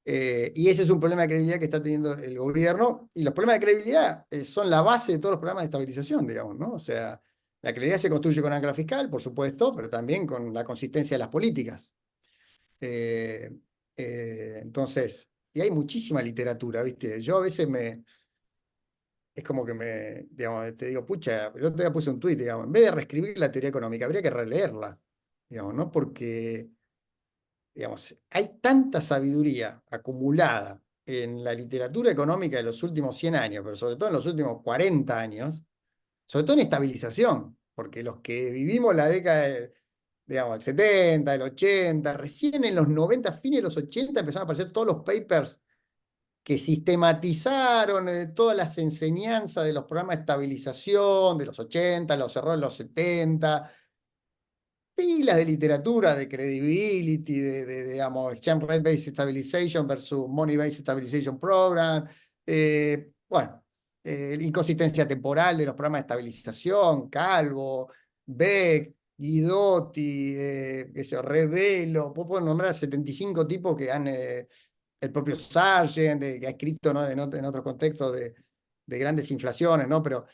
y ese es un problema de credibilidad que está teniendo el gobierno, y los problemas de credibilidad son la base de todos los programas de estabilización, digamos, ¿no? O sea, la credibilidad se construye con ancla fiscal, por supuesto, pero también con la consistencia de las políticas. Eh, entonces, y hay muchísima literatura, ¿viste? Yo a veces es como que digamos, te digo, pucha, el otro día puse un tuit, digamos, en vez de reescribir la teoría económica, habría que releerla, digamos, ¿no? Porque, digamos, hay tanta sabiduría acumulada en la literatura económica de los últimos 100 años, pero sobre todo en los últimos 40 años, sobre todo en estabilización, porque los que vivimos la década, digamos, el 70, el 80, recién en los 90, fines de los 80, empezaron a aparecer todos los papers que sistematizaron todas las enseñanzas de los programas de estabilización de los 80, los errores de los 70, pilas de literatura, de credibility, digamos, Exchange Rate Based Stabilization versus Money Based Stabilization Program, bueno, inconsistencia temporal de los programas de estabilización, Calvo, Beck, Guidotti, qué sé yo, Revelo, puedo nombrar 75 tipos que han, el propio Sargent, que ha escrito, ¿no? En otros contextos de grandes inflaciones, ¿no? Pero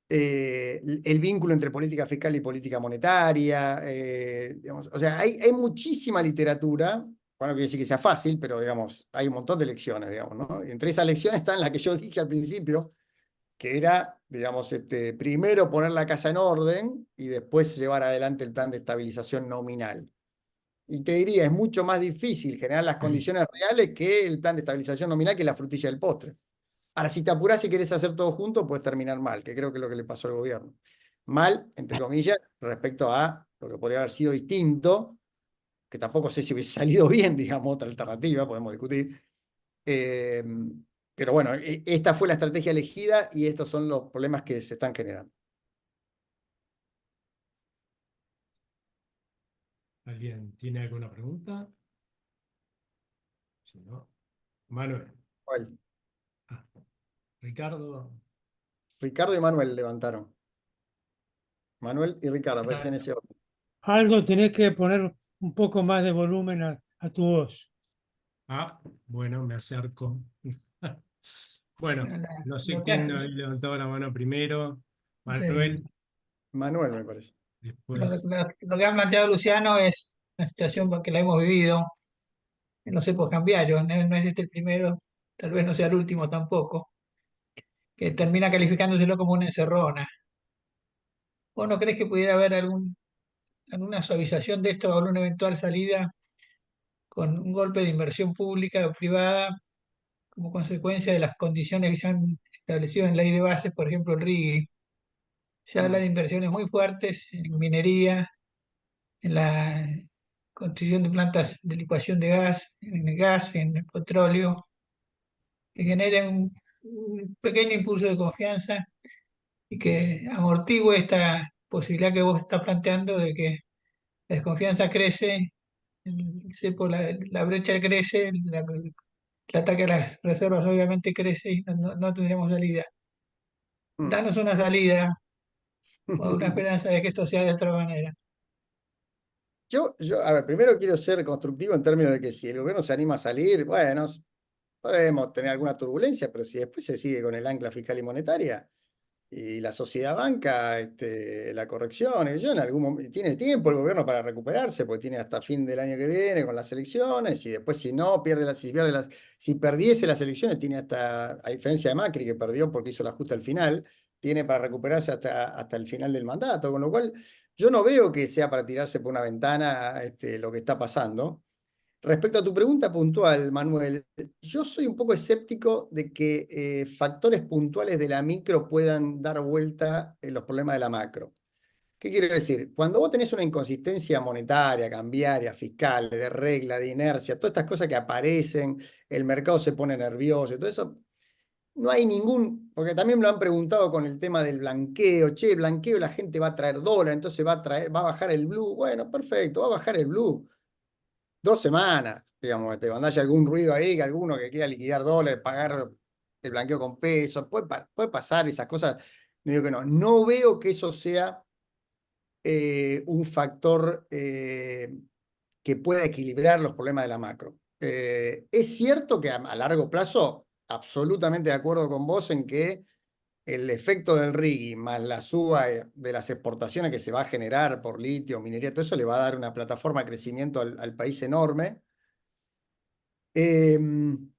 el vínculo entre política fiscal y política monetaria, digamos, o sea, hay muchísima literatura, bueno, quiere decir que sea fácil, pero digamos, hay un montón de lecciones, digamos, ¿no? Y entre esas lecciones están las que yo dije al principio, que era, digamos, primero poner la casa en orden y después llevar adelante el plan de estabilización nominal. Y te diría, es mucho más difícil generar las sí. condiciones reales que el plan de estabilización nominal, que es la frutilla del postre. Ahora, si te apurás y querés hacer todo junto, puedes terminar mal, que creo que es lo que le pasó al gobierno. Mal, entre comillas, respecto a lo que podría haber sido distinto, que tampoco sé si hubiese salido bien, digamos, otra alternativa, podemos discutir. Eh, pero bueno, esta fue la estrategia elegida y estos son los problemas que se están generando. ¿Alguien tiene alguna pregunta? Si no, Manuel. Bueno, Ah, Ricardo. Ricardo y Manuel levantaron. Manuel y Ricardo, aparecen en ese orden. Algo tenés que poner un poco más de volumen a tu voz. Ah, bueno, me acerco. Bueno, La- no sé Lo quién que, levantó la mano primero. sí, Manuel, Manuel, me parece. después. lo que ha planteado Luciano es una situación que la hemos vivido. en los cepos cambiarios, no es este el primero, tal vez no sea el último tampoco, que termina calificándoselo como una encerrona. ¿Vos no crees que pudiera haber alguna suavización de esto o alguna eventual salida con un golpe de inversión pública o privada como consecuencia de las condiciones que se han establecido en ley de bases, por ejemplo, el RIGI? Se habla de Mm. inversiones muy fuertes en minería, en la construcción de plantas de licuación de gas, en el petróleo, que generen un pequeño impulso de confianza y que amortigue esta posibilidad que vos estás planteando de que la desconfianza crece, la brecha crece, el ataque a las reservas obviamente crece y no tendremos salida. Mm. Danos una salida o una esperanza de que esto sea de otra manera. A ver, primero quiero ser constructivo en términos de que si el gobierno se anima a salir, bueno, podemos tener alguna turbulencia, pero si después se sigue con el ancla fiscal y monetaria y la sociedad banca, la corrección, y yo en algún momento, tiene tiempo el gobierno para recuperarse, porque tiene hasta fin del año que viene con las elecciones, y después si no, si perdiese las elecciones, tiene hasta, a diferencia de Macri, que perdió porque hizo el ajuste al final, tiene para recuperarse hasta el final del mandato, con lo cual yo no veo que sea para tirarse por una ventana lo que está pasando. Respecto a tu pregunta puntual, Manuel, yo soy un poco escéptico de que factores puntuales de la micro puedan dar vuelta en los problemas de la macro. ¿Qué quiero decir? Cuando vos tenés una inconsistencia monetaria, cambiaria, fiscal, de regla, de inercia, todas estas cosas que aparecen, el mercado se pone nervioso, y todo eso, no hay porque también me lo han preguntado con el tema del blanqueo, che, blanqueo la gente va a traer dólar, entonces va a bajar el blue. Bueno, perfecto, va a bajar el blue. 2 semanas, digamos, cuando haya algún ruido ahí, que alguno que quiera liquidar dólares, pagar el blanqueo con pesos, puede pasar esas cosas. No digo que no. No veo que eso sea un factor que pueda equilibrar los problemas de la macro. Es cierto que a largo plazo, absolutamente de acuerdo con vos en que el efecto del RIGI más la suba de las exportaciones que se va a generar por litio, minería, todo eso le va a dar una plataforma de crecimiento al país enorme. En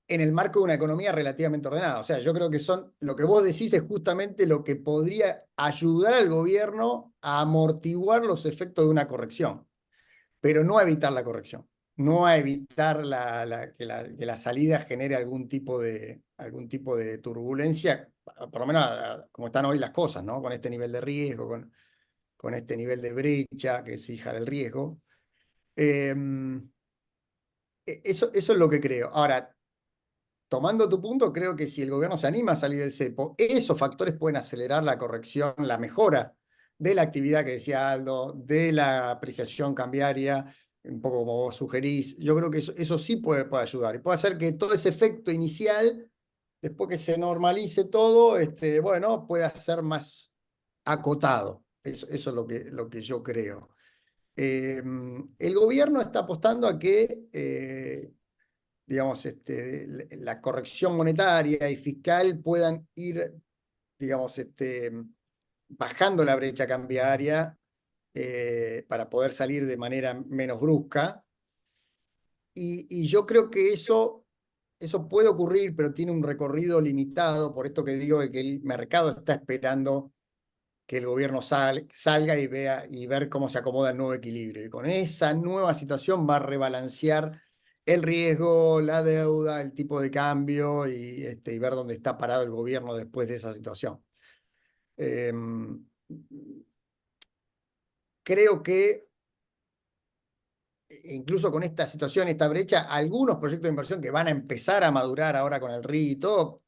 el marco de una economía relativamente ordenada. O sea, yo creo que lo que vos decís es justamente lo que podría ayudar al gobierno a amortiguar los efectos de una corrección, pero no a evitar la corrección, no a evitar que la salida genere algún tipo de turbulencia, por lo menos como están hoy las cosas, ¿no? Con este nivel de riesgo, con este nivel de brecha que es hija del riesgo. Eso es lo que creo. Ahora, tomando tu punto, creo que si el gobierno se anima a salir del cepo, esos factores pueden acelerar la corrección, la mejora de la actividad que decía Aldo, de la apreciación cambiaria, un poco como vos sugerís. Yo creo que eso sí puede ayudar y puede hacer que todo ese efecto inicial, después que se normalice todo, bueno, pueda ser más acotado. Eso es lo que yo creo. El gobierno está apostando a que digamos, la corrección monetaria y fiscal puedan ir, digamos, bajando la brecha cambiaria para poder salir de manera menos brusca. Y yo creo que eso puede ocurrir, pero tiene un recorrido limitado, por esto que digo de que el mercado está esperando que el gobierno salga y ver cómo se acomoda el nuevo equilibrio. Y con esa nueva situación va a rebalancear el riesgo, la deuda, el tipo de cambio y ver dónde está parado el gobierno después de esa situación. Creo que incluso con esta situación, esta brecha, algunos proyectos de inversión que van a empezar a madurar ahora con el RI y todo,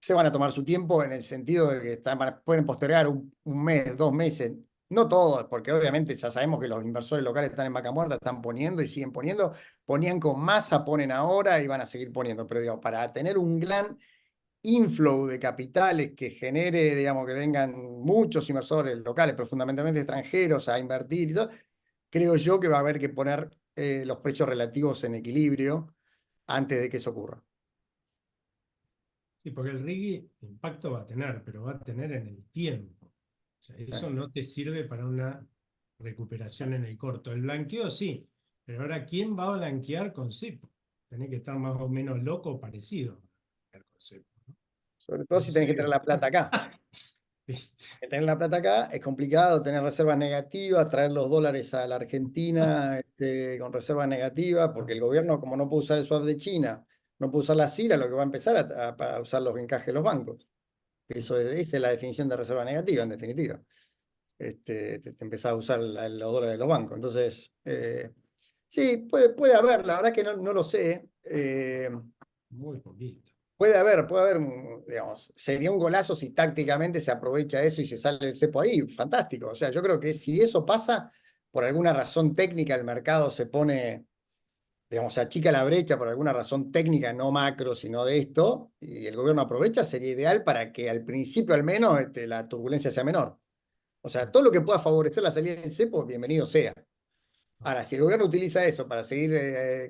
se van a tomar su tiempo en el sentido de que pueden postergar un mes, 2 meses, no todos, porque obviamente ya sabemos que los inversores locales están en vaca muerta, están poniendo y siguen poniendo, ponían con masa, ponen ahora y van a seguir poniendo, pero digo, para tener un gran inflow de capitales que genere, digamos, que vengan muchos inversores locales, pero fundamentalmente extranjeros a invertir y todo, creo yo que va a haber que poner los precios relativos en equilibrio antes de que eso ocurra. Sí, porque el RIGI impacto va a tener, pero va a tener en el tiempo. O sea, eso no te sirve para una recuperación en el corto. El blanqueo sí, Pero ahora, ¿quién va a blanquear con cepo? Tenés que estar más o menos loco o parecido para blanquear con cepo, ¿no? Sobre todo si tenés que tener la plata acá. ¿Viste? Tener la plata acá es complicado, tener reservas negativas, traer los dólares a la Argentina con reservas negativas, porque el gobierno, como no puede usar el swap de China, no puede usar la CIRA, lo que va a empezar para usar los encajes de los bancos. Esa es la definición de reserva negativa, en definitiva. Te empezás a usar los dólares de los bancos. Entonces, sí, puede haber, la verdad que no lo sé. Muy poquito. Puede haber, digamos, sería un golazo si tácticamente se aprovecha eso y se sale el cepo ahí, fantástico. O sea, yo creo que si eso pasa, por alguna razón técnica el mercado se pone, digamos, se achica la brecha por alguna razón técnica, no macro, sino de esto, y el gobierno aprovecha, sería ideal para que al principio al menos la turbulencia sea menor. O sea, todo lo que pueda favorecer la salida del cepo, bienvenido sea. Ahora, si el gobierno utiliza eso para seguir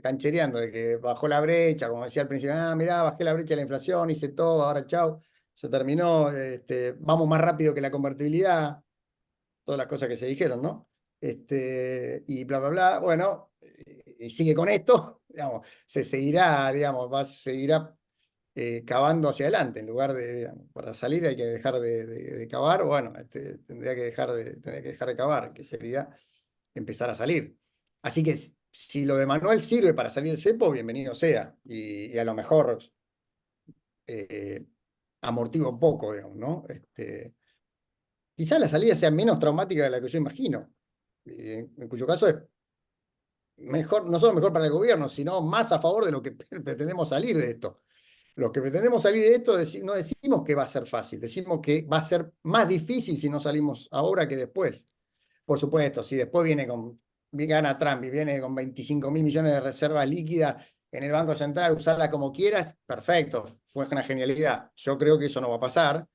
canchereando de que bajó la brecha, como decía al principio, mirá, bajé la brecha de la inflación, hice todo, ahora chau, se terminó, vamos más rápido que la convertibilidad, todas las cosas que se dijeron, ¿no? Y bla, bla, bla, bueno, y sigue con esto, digamos, se seguirá, digamos, seguirá cavando hacia adelante, en lugar de, digamos, para salir hay que dejar de cavar, bueno, tendría que dejar de cavar, que sería empezar a salir. Así que si lo de Manuel sirve para salir el cepo, bienvenido sea. Y a lo mejor eh, amortigua un poco, digamos, ¿no? Quizás la salida sea menos traumática de la que yo imagino, en cuyo caso es mejor, no solo mejor para el gobierno, sino más a favor de lo que pretendemos salir de esto. Los que pretendemos salir de esto no decimos que va a ser fácil, decimos que va a ser más difícil si no salimos ahora que después. Por supuesto, si después gana Trump y viene con 25.000 millones de reservas líquidas en el Banco Central, usarla como quieras, perfecto, fue una genialidad. Yo creo que eso no va a pasar.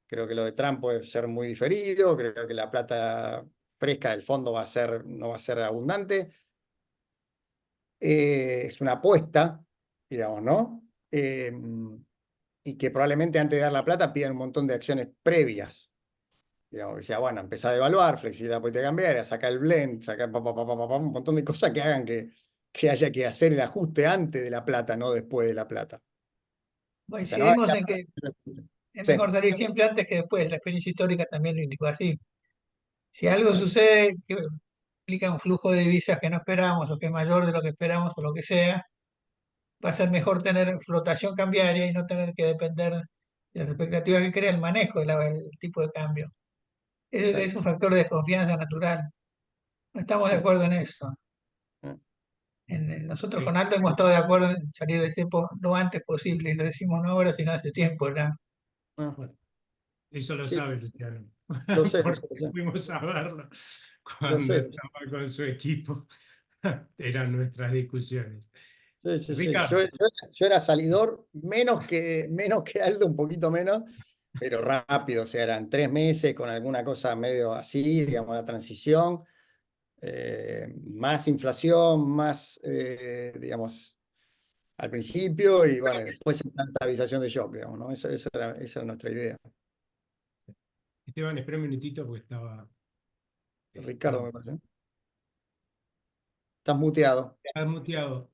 Creo que lo de Trump puede ser muy diferido. Creo que la plata fresca del fondo no va a ser abundante. Es una apuesta, digamos, ¿no? Y que probablemente antes de dar la plata pidan un montón de acciones previas. Digamos, que sea, bueno, empezar a devaluar, flexibilidad la política cambiaria, sacar el blend, sacar un montón de cosas que hagan que haya que hacer el ajuste antes de la plata, no después de la plata. O sea, no, Coincidimos en que es sí, mejor salir siempre antes que después. La experiencia histórica también lo indicó así. Si algo sucede que implica un flujo de divisas que no esperamos o que es mayor de lo que esperamos o lo que sea, va a ser mejor tener flotación cambiaria y no tener que depender de las expectativas que crea el manejo del tipo de cambio. Es un exacto. factor de desconfianza natural. No estamos de Sí. acuerdo en eso. Nosotros con Aldo hemos estado de acuerdo en salir del cepo lo antes posible, y lo decimos no ahora, sino hace tiempo ya. Bueno, eso lo Sí, sabe Luciano, lo sé, lo sé, porque fuimos a verlo lo cuando sé. estaba con su equipo. Eran nuestras discusiones. Sí, sí, sí. Ricardo, Yo era salidor menos que Aldo, un poquito menos, pero rápido. O sea, eran 3 meses con alguna cosa medio así, digamos, la transición. Más inflación, más, digamos, al principio y bueno, después una estabilización de shock, digamos, ¿no? Esa era nuestra idea. Esteban, espera un minutito porque Ricardo, estaba me parece. Estás muteado. muteado.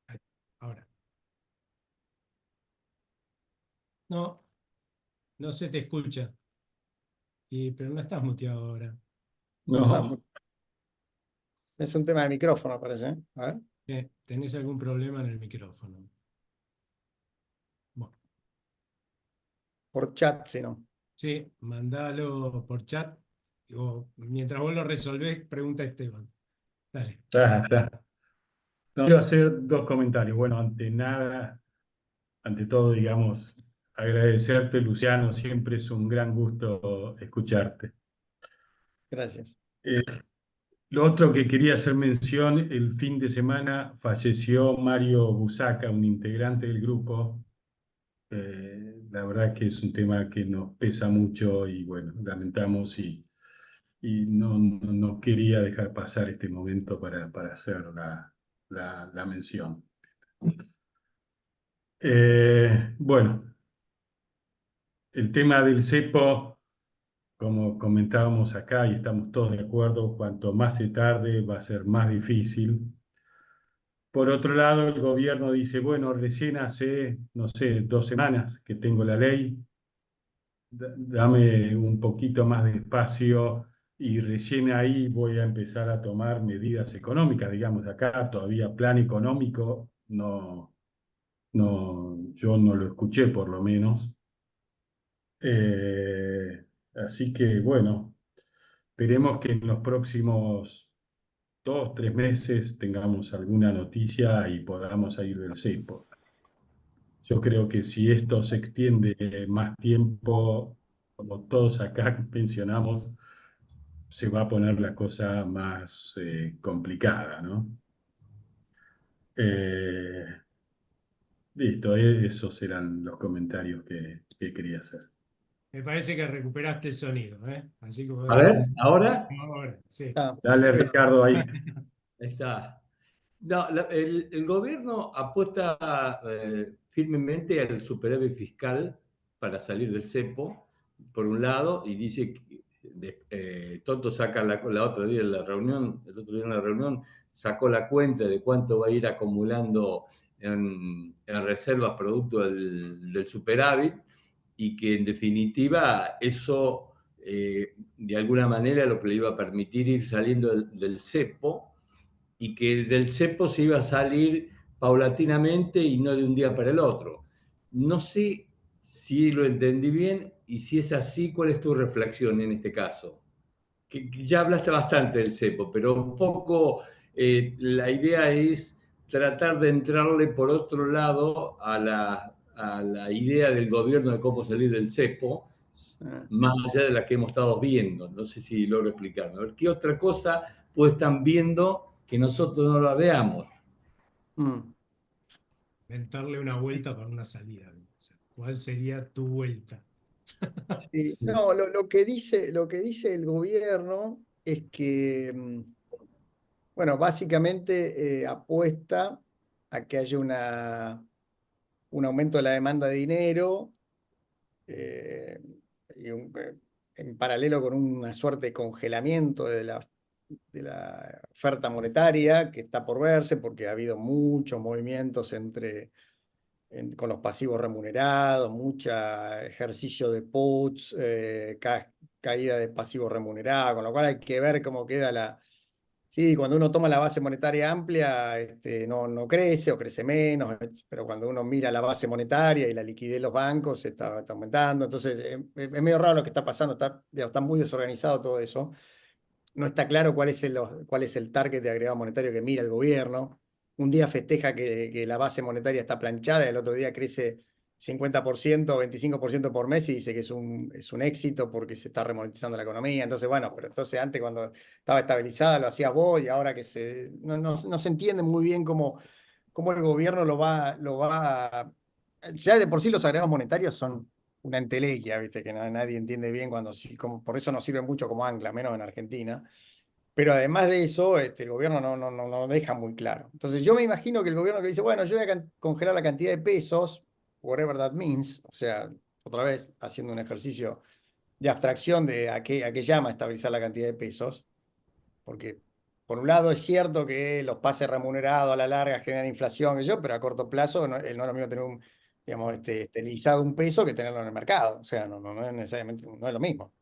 Ahí, ahora. No, no se te escucha, pero no estás muteado ahora. No estás No, Es un tema de micrófono, parece. ¿Eh? A ver. ¿Tenés algún problema en el micrófono? Bueno, Por chat, si no. sí, mandalo por chat o mientras vos lo resolvés, pregunta a Esteban. Dale. ya está. No, quiero hacer dos comentarios. Bueno, ante nada, ante todo, digamos, agradecerte, Luciano, siempre es un gran gusto escucharte. Gracias. Eh, lo otro que quería hacer mención, el fin de semana falleció Mario Busaca, un integrante del grupo. La verdad que es un tema que nos pesa mucho y bueno, lamentamos y no quería dejar pasar este momento para hacer la mención. Bueno, el tema del cepo, como comentábamos acá y estamos todos de acuerdo, cuanto más se tarde va a ser más difícil. Por otro lado, el gobierno dice, bueno, recién hace, no sé, 2 semanas que tengo la ley, dame un poquito más de espacio y recién ahí voy a empezar a tomar medidas económicas, digamos, de acá todavía plan económico, yo no lo escuché por lo menos. Así que bueno, esperemos que en los próximos 2, 3 meses tengamos alguna noticia y podamos salir del cepo. Yo creo que si esto se extiende más tiempo, como todos acá mencionamos, se va a poner la cosa más complicada, ¿no? Eh, Listo, esos eran los comentarios que quería hacer. Me parece que recuperaste el sonido, ¿eh? Así como A ver, decís. ahora. Ahora, sí. Ah, Dale, sí. Ricardo, ahí. Ahí está. No, el gobierno apuesta firmemente al superávit fiscal para salir del cepo, por un lado, y dice que Toto saca la otra día en la reunión, el otro día en la reunión, sacó la cuenta de cuánto va a ir acumulando en reservas producto del superávit, y que en definitiva eso de alguna manera lo que le iba a permitir ir saliendo del cepo, y que del cepo se iba a salir paulatinamente y no de un día para el otro. No sé si lo entendí bien, y si es así, ¿cuál es tu reflexión en este caso? Que ya hablaste bastante del cepo, pero un poco la idea es tratar de entrarle por otro lado a la idea del gobierno de cómo salir del cepo, Ah, más allá de la que hemos estado viendo. No sé si logro explicarme. A ver, ¿qué otra cosa pues están viendo que nosotros no la veamos? mm. Inventarle una vuelta para una salida. O sea, ¿cuál sería tu vuelta? Sí, no, lo que dice el gobierno es que, bueno, básicamente apuesta a que haya un aumento de la demanda de dinero eh, y en paralelo con una suerte de congelamiento de la oferta monetaria que está por verse porque ha habido muchos movimientos con los pasivos remunerados, mucho ejercicio de puts, caída de pasivos remunerados, con lo cual hay que ver cómo queda la... Sí, cuando uno toma la base monetaria amplia, no crece o crece menos, pero cuando uno mira la base monetaria y la liquidez de los bancos, está aumentando. Entonces, es medio raro lo que está pasando, está muy desorganizado todo eso. No está claro cuál es el target de agregado monetario que mira el gobierno. Un día festeja que la base monetaria está planchada y el otro día crece 50% o 25% por mes y dice que es un éxito porque se está remonetizando la economía. Entonces, bueno, pero entonces antes cuando estaba estabilizada lo hacías vos y ahora no se entiende muy bien cómo el gobierno ya de por sí los agregados monetarios son una entelequia, ¿viste? Que nadie entiende bien por eso no sirven mucho como ancla, menos en Argentina. Pero además de eso, el gobierno no deja muy claro. Entonces yo me imagino que el gobierno que dice, bueno, yo voy a congelar la cantidad de pesos, whatever that means, o sea, otra vez haciendo un ejercicio de abstracción de a qué llama estabilizar la cantidad de pesos, porque por un lado es cierto que los pases remunerados a la larga generan inflación, pero a corto plazo no es lo mismo tener digamos, esterilizado un peso que tenerlo en el mercado, o sea, no es necesariamente, no es lo mismo.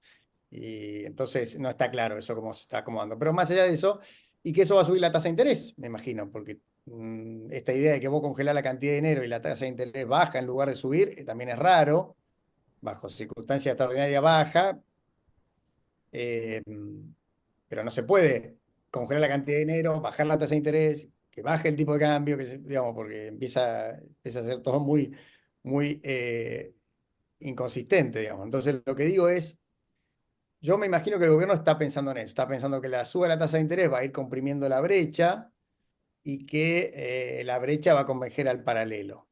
Y entonces no está claro eso cómo se está acomodando. Pero más allá de eso, y que eso va a subir la tasa de interés, me imagino, porque esta idea de que vos congelás la cantidad de dinero y la tasa de interés baja en lugar de subir, también es raro, bajo circunstancias extraordinarias baja, eh, pero no se puede congelar la cantidad de dinero, bajar la tasa de interés, que baje el tipo de cambio, digamos, porque empieza a ser todo muy, muy inconsistente, digamos. Entonces lo que digo es, yo me imagino que el gobierno está pensando en eso, está pensando que la suba de la tasa de interés va a ir comprimiendo la brecha y que la brecha va a converger al paralelo.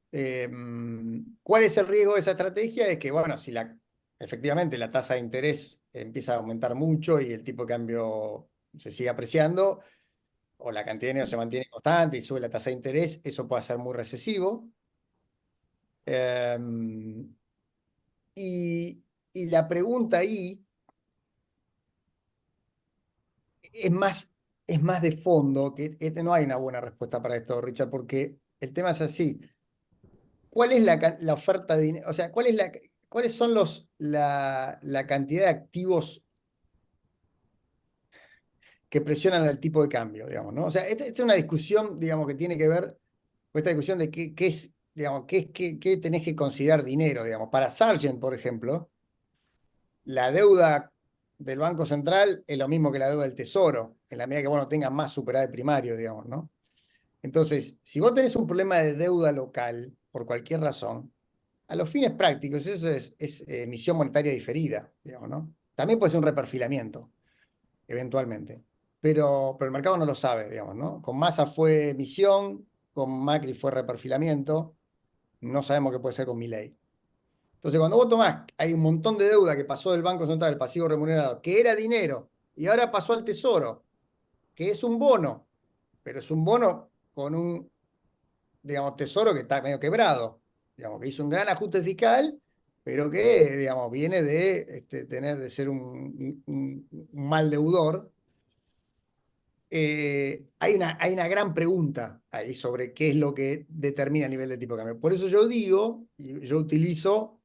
¿Cuál es el riesgo de esa estrategia? Es que, bueno, si efectivamente la tasa de interés empieza a aumentar mucho y el tipo de cambio se sigue apreciando, o la cantidad de dinero se mantiene constante y sube la tasa de interés, eso puede ser muy recesivo. y la pregunta ahí es más de fondo, que no hay una buena respuesta para esto, Richard, porque el tema es así. ¿Cuál es la oferta de dinero? O sea, ¿cuáles son la cantidad de activos que presionan al tipo de cambio, digamos, ¿no? O sea, esta es una discusión, digamos, que tiene que ver con esta discusión de qué es, digamos, qué tenés que considerar dinero, digamos. Para Sargent, por ejemplo, la deuda del Banco Central es lo mismo que la deuda del Tesoro, en la medida que vos no tengas más superávit primario, digamos, ¿no? Entonces, si vos tenés un problema de deuda local, por cualquier razón, a los fines prácticos, eso es emisión monetaria diferida, digamos, ¿no? También puede ser un reperfilamiento, eventualmente. Pero el mercado no lo sabe, digamos, ¿no? Con Massa fue emisión, con Macri fue reperfilamiento, no sabemos qué puede ser con Milei. Entonces, cuando vos tomás, hay un montón de deuda que pasó del Banco Central, el pasivo remunerado, que era dinero, y ahora pasó al Tesoro, que es un bono, pero es un bono con un, digamos, Tesoro que está medio quebrado, digamos, que hizo un gran ajuste fiscal, pero que, digamos, viene de de ser un mal deudor. Hay una gran pregunta ahí sobre qué es lo que determina el nivel de tipo de cambio. Por eso yo digo, y yo utilizo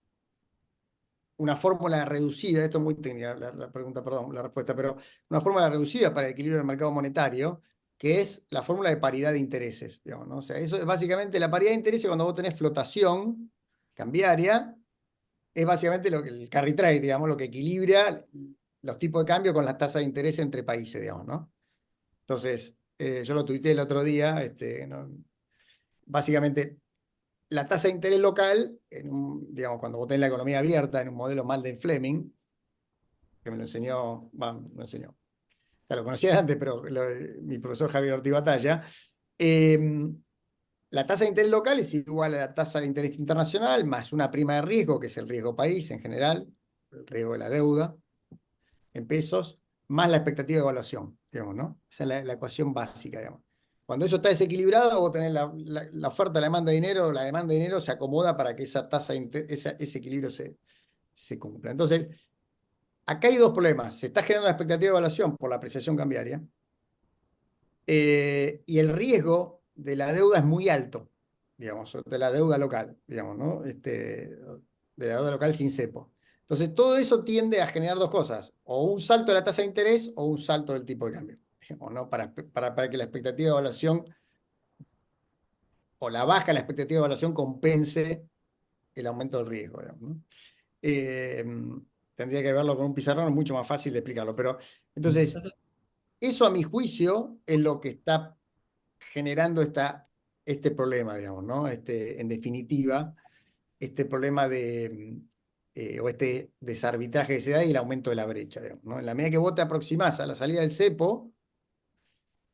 una fórmula reducida, esto es muy técnica la pregunta, perdón, la respuesta, pero una fórmula reducida para el equilibrio del mercado monetario, que es la fórmula de paridad de intereses, digamos, ¿no? O sea, eso es básicamente la paridad de intereses cuando vos tenés flotación cambiaria, es básicamente lo que el carry trade, digamos, lo que equilibra los tipos de cambio con las tasas de interés entre países, digamos, ¿no? Entonces, yo lo tuiteé el otro día, ¿no? Básicamente la tasa de interés local, digamos, cuando vos tenés la economía abierta en un modelo Malden-Fleming, que me lo enseñó, me lo enseñó, ya lo conocía de antes, pero mi profesor Javier Ortiz Batalla, la tasa de interés local es igual a la tasa de interés internacional más una prima de riesgo, que es el riesgo país en general, el riesgo de la deuda en pesos, más la expectativa de evaluación, digamos, ¿no? Esa es la ecuación básica, digamos. Cuando eso está desequilibrado, vos tenés la oferta, la demanda de dinero, la demanda de dinero se acomoda para que esa tasa, ese equilibrio se cumpla. Entonces, acá hay dos problemas. Se está generando la expectativa de evaluación por la apreciación cambiaria y el riesgo de la deuda es muy alto, digamos, de la deuda local, digamos, ¿no? De la deuda local sin cepo. Entonces, todo eso tiende a generar dos cosas, o un salto de la tasa de interés o un salto del tipo de cambio, digamos, ¿no? Para que la expectativa de evaluación o la baja de la expectativa de evaluación compense el aumento del riesgo, digamos, ¿no? Tendría que verlo con un pizarrón, es mucho más fácil de explicarlo, pero entonces, eso a mi juicio es lo que está generando este problema, digamos, ¿no? En definitiva, este problema o este desarbitraje que se da y el aumento de la brecha, digamos, ¿no? En la medida que vos te aproximás a la salida del cepo,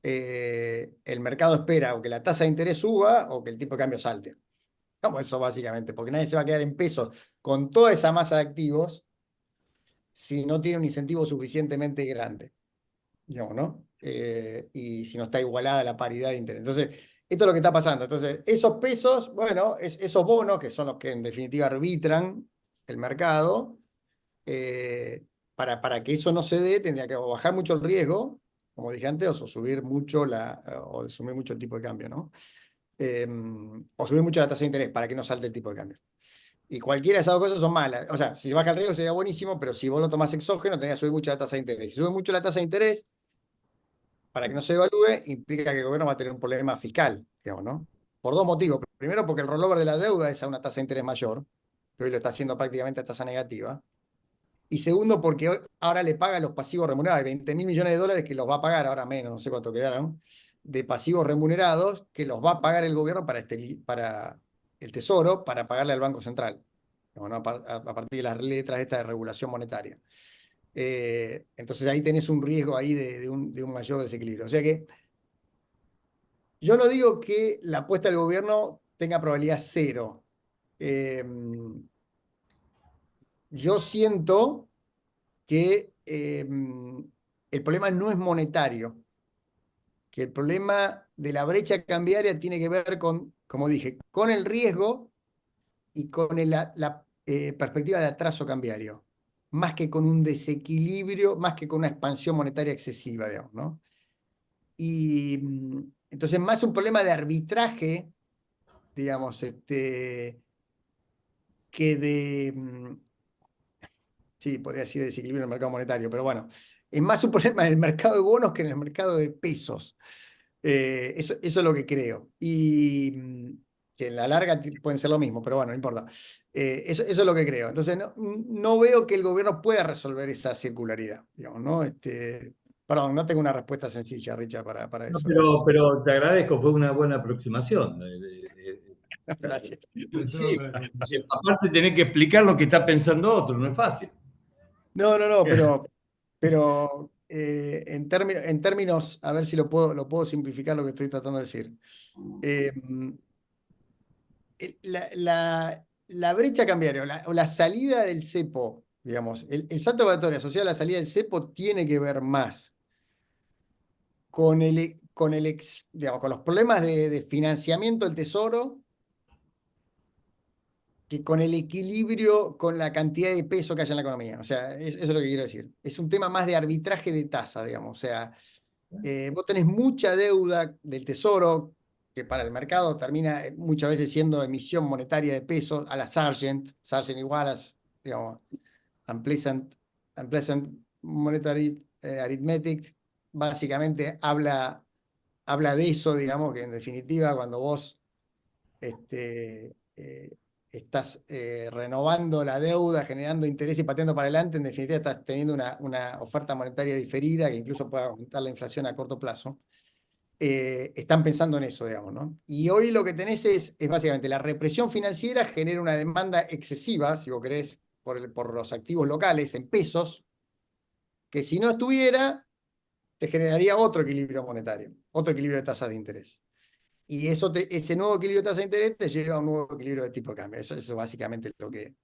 el mercado espera o que la tasa de interés suba o que el tipo de cambio salte. Como eso básicamente, porque nadie se va a quedar en pesos con toda esa masa de activos si no tiene un incentivo suficientemente grande, digamos, ¿no? Y si no está igualada la paridad de interés. Entonces, esto es lo que está pasando. Entonces, esos pesos, bueno, esos bonos, que son los que en definitiva arbitran el mercado, para que eso no se dé, tendría que bajar mucho el riesgo, como dije antes, o subir mucho o subir mucho el tipo de cambio, ¿no? O subir mucho la tasa de interés para que no salte el tipo de cambio. Y cualquiera de esas dos cosas son malas. O sea, si baja el riesgo sería buenísimo, pero si vos lo tomás exógeno, tendría que subir mucho la tasa de interés. Si sube mucho la tasa de interés, para que no se evalúe, implica que el gobierno va a tener un problema fiscal, digamos, ¿no? Por dos motivos. Primero, porque el rollover de la deuda es a una tasa de interés mayor, que hoy lo está haciendo prácticamente a tasa negativa. Y segundo, porque ahora le paga los pasivos remunerados. Hay 20.000 millones de dólares que los va a pagar, ahora menos, no sé cuánto quedaron, de pasivos remunerados que los va a pagar el gobierno para el Tesoro, para pagarle al Banco Central, ¿no? A partir de las letras estas de regulación monetaria. Entonces ahí tenés un riesgo ahí de un mayor desequilibrio. O sea que yo no digo que la apuesta del gobierno tenga probabilidad cero. Yo siento que el problema no es monetario, que el problema de la brecha cambiaria tiene que ver con, como dije, con el riesgo y con perspectiva de atraso cambiario, más que con un desequilibrio, más que con una expansión monetaria excesiva, digamos, ¿no? Y entonces más un problema de arbitraje, digamos, que de, sí, podría decir desequilibrio en el mercado monetario, pero bueno, es más un problema en el mercado de bonos que en el mercado de pesos. Eso es lo que creo. Y que en la larga pueden ser lo mismo, pero bueno, no importa. Eso es lo que creo. Entonces, no veo que el gobierno pueda resolver esa circularidad, digamos, ¿no? Perdón, no tengo una respuesta sencilla, Richard, para No, eso. pero te agradezco, fue una buena aproximación. Gracias. Sobre todo Sí, con la conclusión. aparte tenés que explicar lo que está pensando otro, no es fácil. No, pero en términos, a ver si lo puedo simplificar lo que estoy tratando de decir. Eh, la brecha cambiaria o la salida del cepo, digamos, el salto obligatorio asociado a la salida del cepo tiene que ver más digamos, con los problemas de financiamiento del tesoro que con el equilibrio, con la cantidad de peso que haya en la economía. O sea, eso es lo que quiero decir. Es un tema más de arbitraje de tasa, digamos. O sea, vos tenés mucha deuda del tesoro que para el mercado termina muchas veces siendo emisión monetaria de pesos a la Sargent igual a, digamos, unpleasant monetary arithmetic, básicamente habla de eso, digamos, que en definitiva cuando vos estás renovando la deuda, generando interés y pateando para adelante, en definitiva estás teniendo una oferta monetaria diferida que incluso puede aumentar la inflación a corto plazo. Están pensando en eso, digamos, ¿no? Y hoy lo que tenés es básicamente la represión financiera genera una demanda excesiva, si vos querés, por los activos locales en pesos, que si no estuviera, te generaría otro equilibrio monetario, otro equilibrio de tasas de interés. Y ese nuevo equilibrio de tasa de interés te lleva a un nuevo equilibrio de tipo de cambio. Eso es básicamente lo que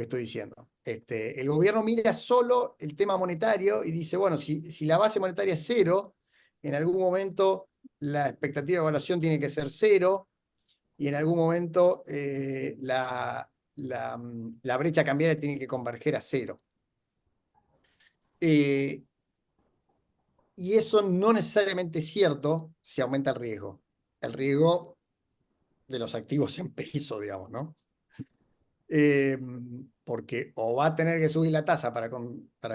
estoy diciendo. El gobierno mira solo el tema monetario y dice, bueno, si la base monetaria es cero, en algún momento la expectativa de evaluación tiene que ser cero y en algún momento la brecha cambiaria tiene que converger a cero. Y eso no necesariamente es cierto si aumenta el riesgo. El riesgo de los activos en peso, digamos, ¿no? Porque o va a tener que subir la tasa para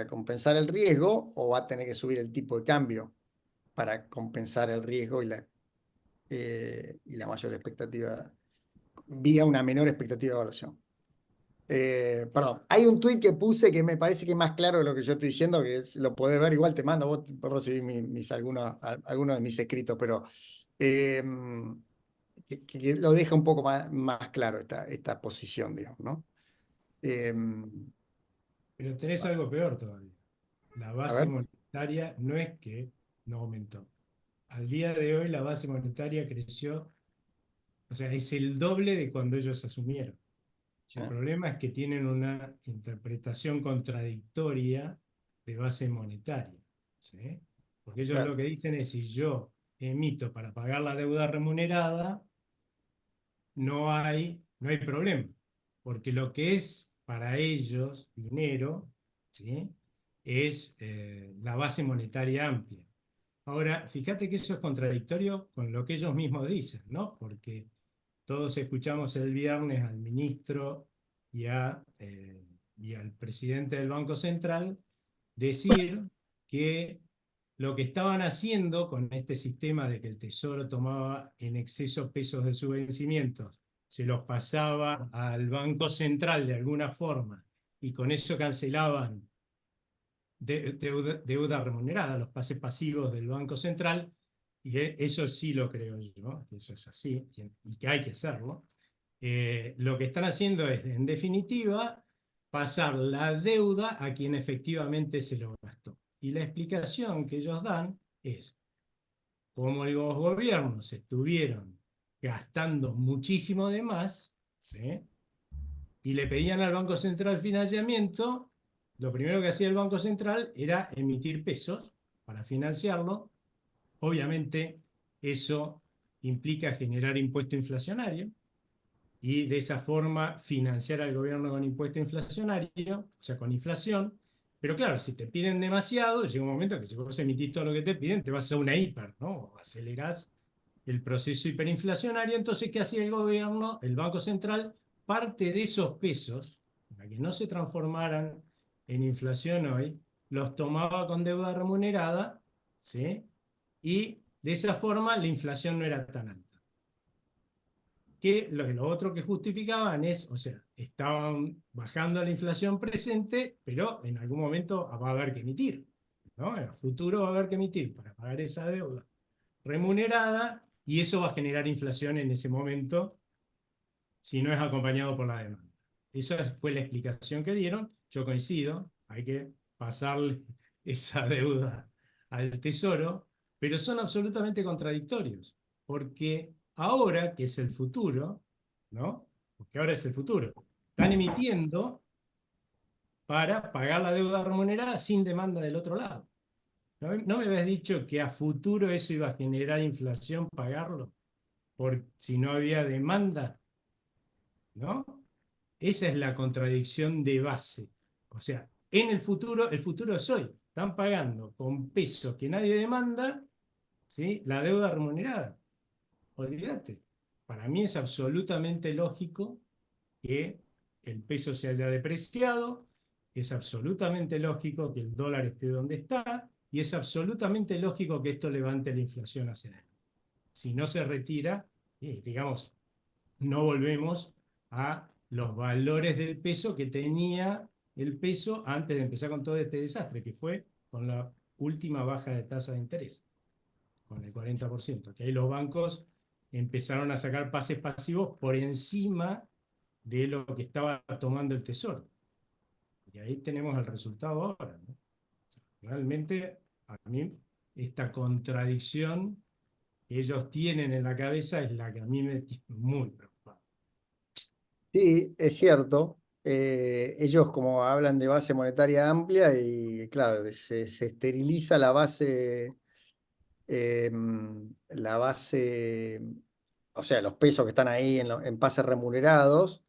compensar el riesgo o va a tener que subir el tipo de cambio para compensar el riesgo y la mayor expectativa, vía una menor expectativa de evaluación. Perdón, hay un tuit que puse que me parece que es más claro de lo que yo estoy diciendo, lo podés ver, igual te mando, vos podés recibir algunos de mis escritos, pero que lo deja un poco más claro esta posición, digamos, ¿no? Pero tenés algo peor todavía. La A base ver, monetaria no es que no aumentó. Al día de hoy la base monetaria creció, o sea, es el doble de cuando ellos asumieron. El problema es que tienen una interpretación contradictoria de base monetaria, ¿sí? Porque ellos claro, lo que dicen es, si yo emito para pagar la deuda remunerada, no hay problema, porque lo que es para ellos dinero, ¿sí? Es la base monetaria amplia. Ahora, fíjate que eso es contradictorio con lo que ellos mismos dicen, ¿no? Porque todos escuchamos el viernes al ministro y al presidente del Banco Central decir que lo que estaban haciendo con este sistema de que el Tesoro tomaba en exceso pesos de sus vencimientos, se los pasaba al Banco Central de alguna forma y con eso cancelaban deuda remunerada, los pases pasivos del Banco Central, y eso sí lo creo yo, que eso es así y que hay que hacerlo. Lo que están haciendo es, en definitiva, pasar la deuda a quien efectivamente se lo gastó. Y la explicación que ellos dan es, como los gobiernos estuvieron gastando muchísimo de más, ¿sí? Y le pedían al Banco Central financiamiento, lo primero que hacía el Banco Central era emitir pesos para financiarlo. Obviamente eso implica generar impuesto inflacionario, y de esa forma financiar al gobierno con impuesto inflacionario, o sea, con inflación. Pero claro, si te piden demasiado, llega un momento que si vos emitís todo lo que te piden, te vas a una hiper, ¿no? Acelerás el proceso hiperinflacionario. Entonces, ¿qué hacía el gobierno? El Banco Central, parte de esos pesos, para que no se transformaran en inflación hoy, los tomaba con deuda remunerada, ¿sí? Y de esa forma la inflación no era tan alta. Que lo otro que justificaban es, o sea, estaban bajando la inflación presente, pero en algún momento va a haber que emitir, ¿no? En el futuro va a haber que emitir para pagar esa deuda remunerada, y eso va a generar inflación en ese momento si no es acompañado por la demanda. Esa fue la explicación que dieron. Yo coincido, hay que pasarle esa deuda al Tesoro, pero son absolutamente contradictorios, porque ahora, que es el futuro, ¿no? Porque ahora es el futuro, están emitiendo para pagar la deuda remunerada sin demanda del otro lado. ¿No me habías dicho que a futuro eso iba a generar inflación pagarlo? Por si no había demanda, ¿no? Esa es la contradicción de base. O sea, en el futuro es hoy. Están pagando con pesos que nadie demanda, ¿sí? La deuda remunerada. Olvídate. Para mí es absolutamente lógico que el peso se haya depreciado, es absolutamente lógico que el dólar esté donde está, y es absolutamente lógico que esto levante la inflación hacia adelante. Si no se retira, digamos, no volvemos a los valores del peso que tenía el peso antes de empezar con todo este desastre, que fue con la última baja de tasa de interés, con el 40%, que ahí los bancos empezaron a sacar pases pasivos por encima de lo que estaba tomando el Tesoro. Y ahí tenemos el resultado ahora, ¿no? Realmente, a mí, esta contradicción que ellos tienen en la cabeza es la que a mí me tiene muy preocupado. Sí, es cierto. Ellos como hablan de base monetaria amplia y claro, se esteriliza la base, o sea, los pesos que están ahí en pases remunerados,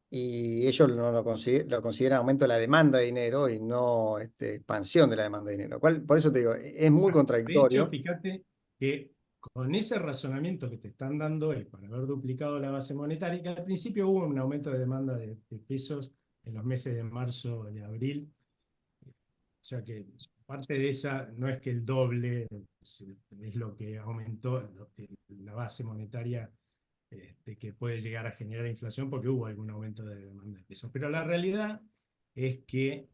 y ellos no lo consideran aumento de la demanda de dinero y no expansión de la demanda de dinero. Por eso te digo, es muy Bueno, de hecho, contradictorio. fíjate que con ese razonamiento que te están dando hoy para haber duplicado la base monetaria, que al principio hubo un aumento de demanda de pesos en los meses de marzo y abril, o sea que parte de esa no es que el doble es lo que aumentó la base monetaria, que puede llegar a generar inflación, porque hubo algún aumento de demanda de pesos. Pero la realidad es que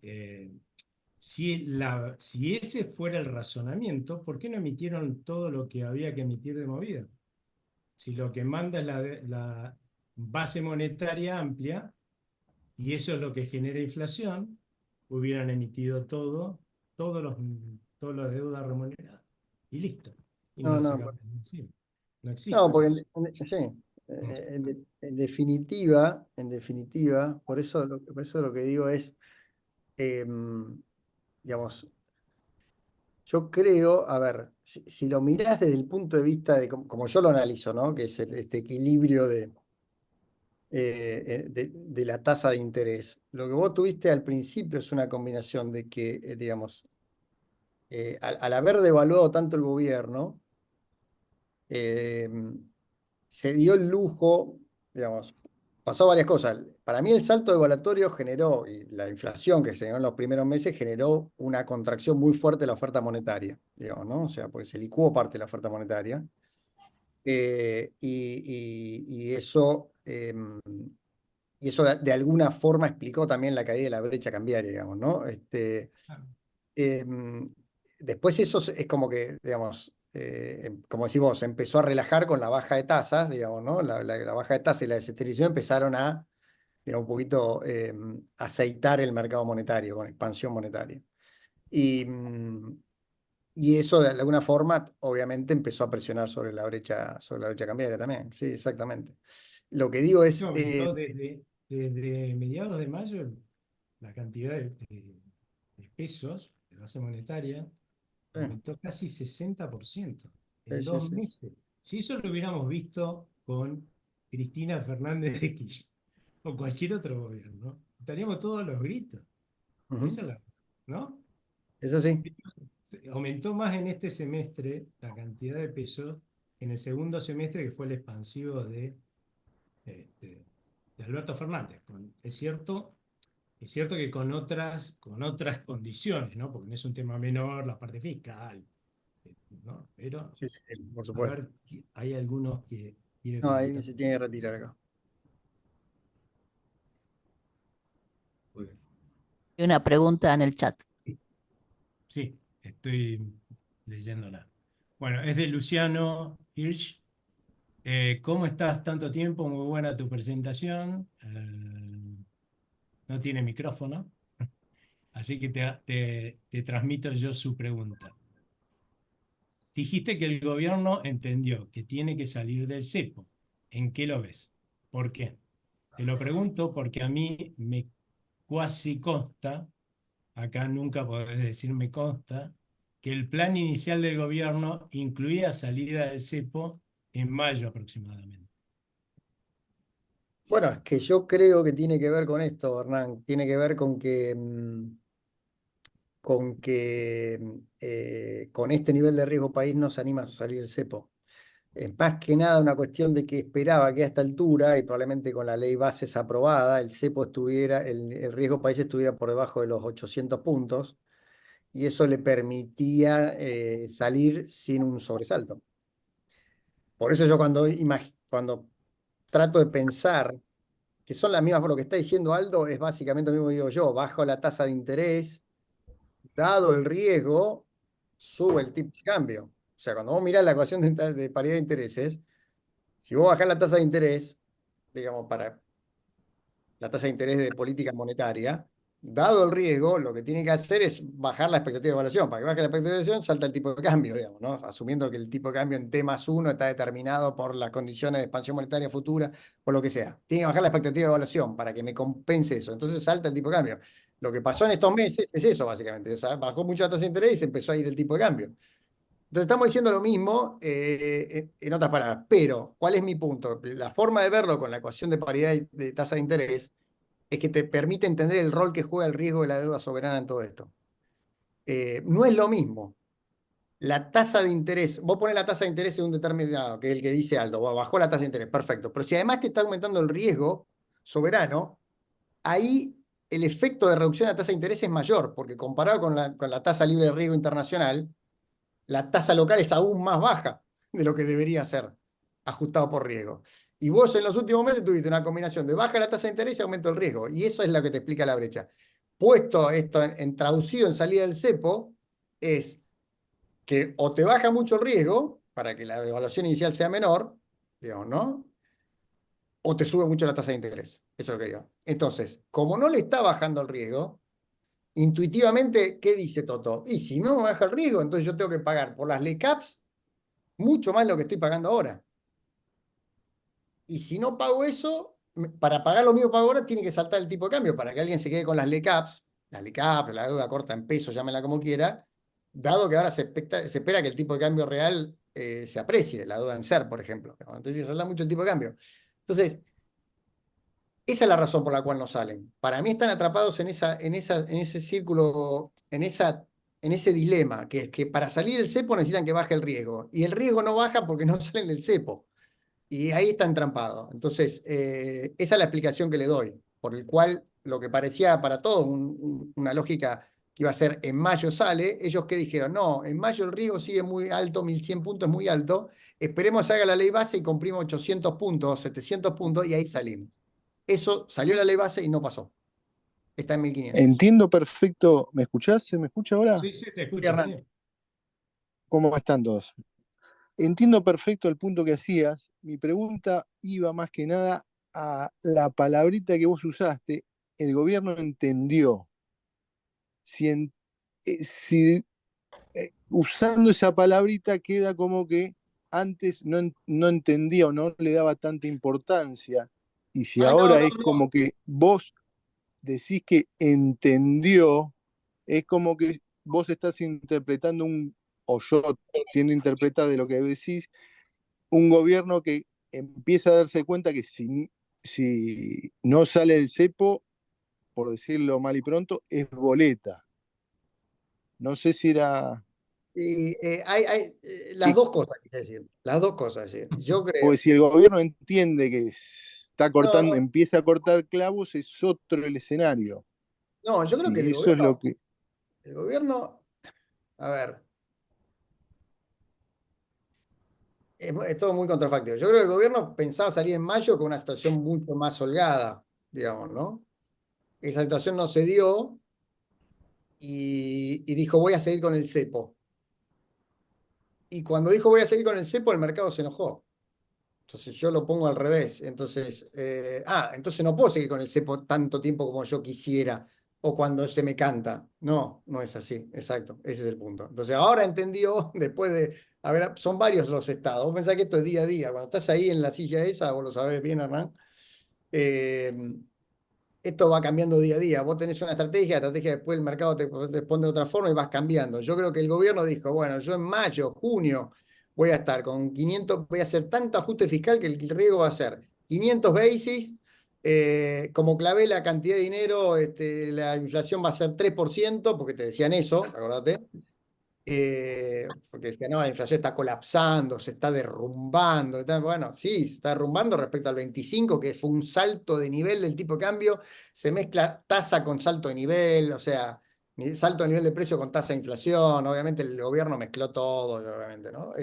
si ese fuera el razonamiento, ¿por qué no emitieron todo lo que había que emitir de movida? Si lo que manda es la base monetaria amplia, y eso es lo que genera inflación, hubieran emitido todos los, toda la deuda remunerada. Y listo. Y no No, la no, sacamos de encima. No no, existe porque eso. sí, en definitiva, por eso lo que digo es, digamos, yo creo, a ver, si lo mirás desde el punto de vista de como yo lo analizo, ¿no? Que es este equilibrio de la tasa de interés. Lo que vos tuviste al principio es una combinación de que, digamos, al haber devaluado tanto el gobierno, eh, se dio el lujo, digamos, pasó varias cosas. Para mí el salto devaluatorio generó, y la inflación que se dio en los primeros meses generó una contracción muy fuerte de la oferta monetaria, digamos, ¿no? O sea, porque se licuó parte de la oferta monetaria. Y eso de alguna forma explicó también la caída de la brecha cambiaria, digamos, ¿no? Em, Después eso es como que, digamos, como decís vos, empezó a relajar con la baja de tasas, digamos, ¿no? La baja de tasas y la desestabilización empezaron a, digamos, un poquito aceitar el mercado monetario, con expansión monetaria. Y eso de alguna forma, obviamente, empezó a presionar sobre la brecha cambiaria también. Sí, exactamente. Lo que digo es, Aumentó desde mediados de mayo la cantidad de pesos de base monetaria, aumentó casi 60% sí, en sí, dos sí, sí. meses. Si eso lo hubiéramos visto con Cristina Fernández de Kirchner o cualquier otro gobierno, estaríamos todos a los gritos. Ujú. Esa es la, ¿no? Eso sí. Aumentó más en este semestre la cantidad de pesos que en el segundo semestre, que fue el expansivo de, de Alberto Fernández. Es cierto que con otras condiciones, ¿no? Porque no es un tema menor la parte fiscal, ¿no? Pero, Sí, sí, por a supuesto. ver, hay algunos que quiero No, ahí preguntar. se tiene que retirar acá. Muy bien. Y una pregunta en el chat. Sí, estoy leyéndola. Bueno, es de Luciano Hirsch. ¿Cómo estás tanto tiempo? Muy buena tu presentación. No tiene micrófono, así que te transmito yo su pregunta. Dijiste que el gobierno entendió que tiene que salir del cepo. ¿En qué lo ves? ¿Por qué? Te lo pregunto porque a mí me cuasi consta, acá nunca podés decir me consta, que el plan inicial del gobierno incluía salida del cepo en mayo aproximadamente. Bueno, es que yo creo que tiene que ver con esto, Hernán. Tiene que ver con que con este nivel de riesgo país no se anima a salir el cepo. Es más que nada una cuestión de que esperaba que a esta altura, y probablemente con la ley bases aprobada, el cepo estuviera, el riesgo país estuviera por debajo de los 800 puntos, y eso le permitía salir sin un sobresalto. Por eso yo cuando trato de pensar que son las mismas, por lo que está diciendo Aldo, es básicamente lo mismo que digo yo, bajo la tasa de interés, dado el riesgo, sube el tipo de cambio. O sea, cuando vos mirás la ecuación de paridad de intereses, si vos bajás la tasa de interés, digamos, para la tasa de interés de política monetaria, dado el riesgo, lo que tiene que hacer es bajar la expectativa de evaluación. Para que baje la expectativa de evaluación, salta el tipo de cambio, digamos, ¿no? Asumiendo que el tipo de cambio en T+1 está determinado por las condiciones de expansión monetaria futura, por lo que sea. Tiene que bajar la expectativa de evaluación para que me compense eso. Entonces salta el tipo de cambio. Lo que pasó en estos meses es eso, básicamente. O sea, bajó mucho la tasa de interés y se empezó a ir el tipo de cambio. Entonces estamos diciendo lo mismo en otras palabras. Pero, ¿cuál es mi punto? La forma de verlo con la ecuación de paridad de tasa de interés es que te permite entender el rol que juega el riesgo de la deuda soberana en todo esto. No es lo mismo. La tasa de interés, vos pones la tasa de interés en un determinado, que es el que dice Aldo, bajó la tasa de interés, perfecto. Pero si además te está aumentando el riesgo soberano, ahí el efecto de reducción de la tasa de interés es mayor, porque comparado con la tasa libre de riesgo internacional, la tasa local es aún más baja de lo que debería ser, ajustado por riesgo. Y vos en los últimos meses tuviste una combinación de baja la tasa de interés y aumento del riesgo. Y eso es lo que te explica la brecha. Puesto esto traducido en salida del cepo, es que o te baja mucho el riesgo para que la evaluación inicial sea menor, digamos, ¿no? O te sube mucho la tasa de interés. Eso es lo que digo. Entonces, como no le está bajando el riesgo, intuitivamente, ¿qué dice Toto? Y si no me baja el riesgo, entonces yo tengo que pagar por las LECAPs mucho más de lo que estoy pagando ahora. Y si no pago eso, para pagar lo mismo que pago ahora, tiene que saltar el tipo de cambio para que alguien se quede con las LECAPs, la deuda corta en pesos, llámela como quiera, dado que ahora se espera que el tipo de cambio real se aprecie, la deuda en ser, por ejemplo. Entonces salta mucho el tipo de cambio. Entonces, esa es la razón por la cual no salen. Para mí están atrapados en ese círculo, en ese dilema, que es que para salir del cepo necesitan que baje el riesgo. Y el riesgo no baja porque no salen del cepo. Y ahí está entrampado. Entonces, esa es la explicación que le doy, por el cual lo que parecía para todos una lógica que iba a ser en mayo sale, ellos que dijeron, no, en mayo el riesgo sigue muy alto, 1100 puntos es muy alto, esperemos que haga la ley base y cumplimos 800 puntos, 700 puntos y ahí salimos. Eso salió la ley base y no pasó. Está en 1500. Entiendo perfecto. ¿Me escuchás? ¿Se me escucha ahora? Sí, sí, te Sí, escucho, Hernán. sí. ¿Cómo están todos? Entiendo perfecto el punto que hacías. Mi pregunta iba más que nada a la palabrita que vos usaste. El gobierno entendió. Si usando esa palabrita queda como que antes no entendía o no le daba tanta importancia. Y si Ah, no, ahora no, es no. como que vos decís que entendió, es como que vos estás interpretando o yo tiendo a interpretar de lo que decís, un gobierno que empieza a darse cuenta que si no sale el cepo, por decirlo mal y pronto, es boleta. No sé si era... Y las dos cosas, quise decir. Las dos cosas. Yo creo. Porque si el gobierno entiende que está No, cortando, no, empieza a cortar clavos, es otro el escenario. no, yo creo que Si eso es lo que... el gobierno, a ver, es todo muy contrafáctico. Yo creo que el gobierno pensaba salir en mayo con una situación mucho más holgada, digamos, ¿no? Esa situación no se dio y dijo, voy a seguir con el cepo. Y cuando dijo, voy a seguir con el cepo, el mercado se enojó. Entonces yo lo pongo al revés. Entonces, entonces no puedo seguir con el cepo tanto tiempo como yo quisiera o cuando se me canta. No, no es así. Exacto. Ese es el punto. Entonces ahora entendió, después de, a ver, son varios los estados. Vos pensás que esto es día a día. Cuando estás ahí en la silla esa, vos lo sabés bien, Hernán, eh, esto va cambiando día a día. Vos tenés una estrategia, después el mercado te responde de otra forma y vas cambiando. Yo creo que el gobierno dijo, bueno, yo en mayo, junio, voy a estar con 500, voy a hacer tanto ajuste fiscal que el riesgo va a ser 500 basis, como clavé la cantidad de dinero, la inflación va a ser 3%, porque te decían eso, acordate. Porque decían, no, la inflación está colapsando, se está derrumbando. Bueno, sí, se está derrumbando respecto al 25, que fue un salto de nivel del tipo de cambio. Se mezcla tasa con salto de nivel, o sea, salto de nivel de precio con tasa de inflación. Obviamente el gobierno mezcló todo, obviamente, ¿no?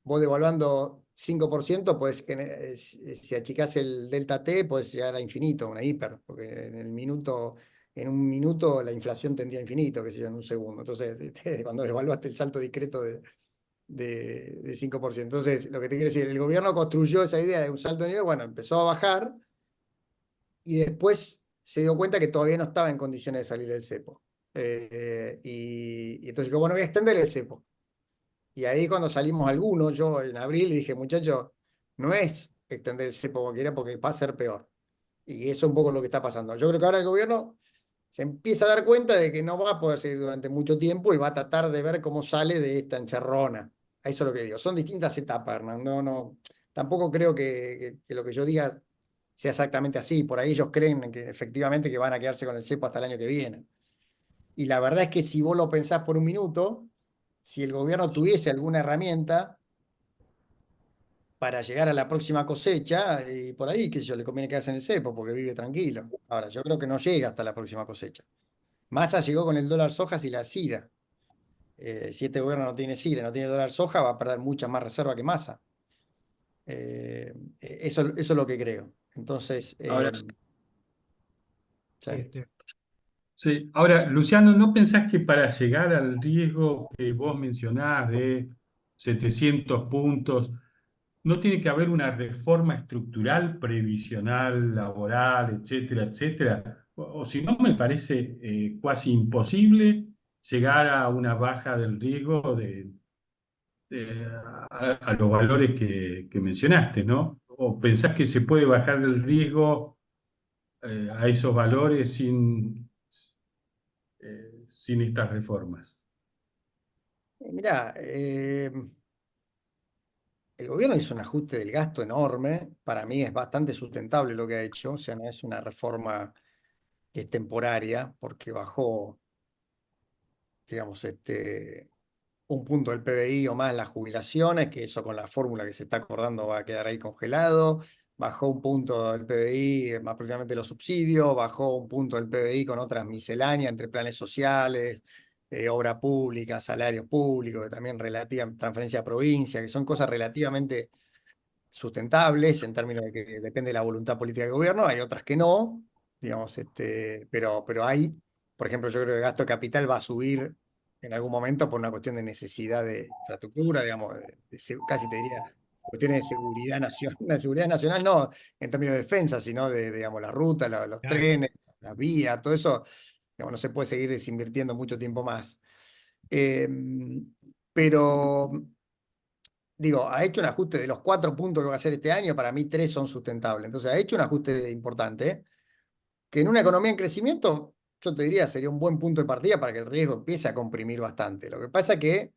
Vos devaluando 5%, pues si achicás el delta T, puedes llegar a infinito, una hiper, porque en un minuto la inflación tendía a infinito, qué sé yo, en un segundo. Entonces, cuando devaluaste el salto discreto de 5%. Entonces, lo que te quiero decir, el gobierno construyó esa idea de un salto de nivel, bueno, empezó a bajar y después se dio cuenta que todavía no estaba en condiciones de salir del cepo. Y entonces dijo, bueno, voy a extender el cepo. Y ahí cuando salimos algunos, yo en abril dije, muchachos, no es extender el cepo como quiera porque va a ser peor. Y eso es un poco lo que está pasando. Yo creo que ahora el gobierno se empieza a dar cuenta de que no va a poder seguir durante mucho tiempo y va a tratar de ver cómo sale de esta encerrona. Eso es lo que digo. Son distintas etapas, Hernán. No, no, tampoco creo que lo que yo diga sea exactamente así. Por ahí ellos creen que efectivamente que van a quedarse con el cepo hasta el año que viene. Y la verdad es que si vos lo pensás por un minuto, si el gobierno tuviese alguna herramienta para llegar a la próxima cosecha, y por ahí, qué sé yo, le conviene quedarse en el cepo porque vive tranquilo. Ahora, yo creo que no llega hasta la próxima cosecha. Massa llegó con el dólar soja y la CIRA. Si este gobierno no tiene CIRA, no tiene dólar soja, va a perder mucha más reserva que Massa. Eso es lo que creo. Entonces, Ahora, sí. Sí, sí. Ahora, Luciano, ¿no pensás que para llegar al riesgo que vos mencionás de 700 puntos, no tiene que haber una reforma estructural, previsional, laboral, etcétera, etcétera? O si no, me parece casi imposible llegar a una baja del riesgo a los valores que mencionaste, ¿no? ¿O pensás que se puede bajar el riesgo a esos valores sin estas reformas? Mirá, el gobierno hizo un ajuste del gasto enorme. Para mí es bastante sustentable lo que ha hecho. O sea, no es una reforma que es temporaria, porque bajó, digamos, un punto del PBI o más las jubilaciones, que eso con la fórmula que se está acordando va a quedar ahí congelado. Bajó un punto del PBI, aproximadamente los subsidios, bajó un punto del PBI con otras misceláneas entre planes sociales, obra pública, salarios públicos, que también relativa, transferencia a provincia, que son cosas relativamente sustentables en términos de que depende de la voluntad política del gobierno, hay otras que no, digamos, pero hay, por ejemplo, yo creo que el gasto de capital va a subir en algún momento por una cuestión de necesidad de infraestructura, digamos, casi te diría, cuestiones de seguridad nacional, de seguridad nacional no en términos de defensa, sino de, digamos, la ruta, los claro. trenes, las vías, todo eso, digamos, no se puede seguir desinvirtiendo mucho tiempo más. Pero digo, ha hecho un ajuste de los 4 puntos que va a hacer este año, para mí 3 son sustentables. Entonces ha hecho un ajuste importante, que en una economía en crecimiento, yo te diría, sería un buen punto de partida para que el riesgo empiece a comprimir bastante. Lo que pasa es que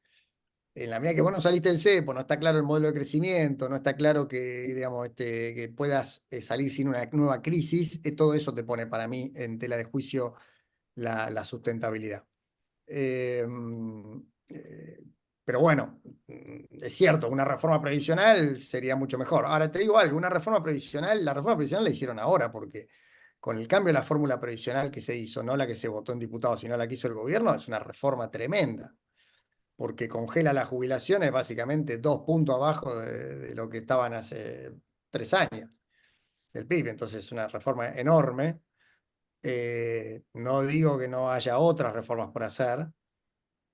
en la medida que vos no saliste del cepo, no está claro el modelo de crecimiento, no está claro que, digamos, que puedas salir sin una nueva crisis, todo eso te pone para mí en tela de juicio la sustentabilidad. Eh, eh, pero bueno, es cierto, una reforma previsional sería mucho mejor. Ahora te digo algo, una reforma previsional, la reforma previsional la hicieron ahora porque con el cambio de la fórmula previsional que se hizo, no la que se votó en diputados, sino la que hizo el gobierno, es una reforma tremenda, porque congela las jubilaciones básicamente 2 puntos abajo de lo que estaban hace 3 años del PIB. Entonces es una reforma enorme. No digo que no haya otras reformas por hacer,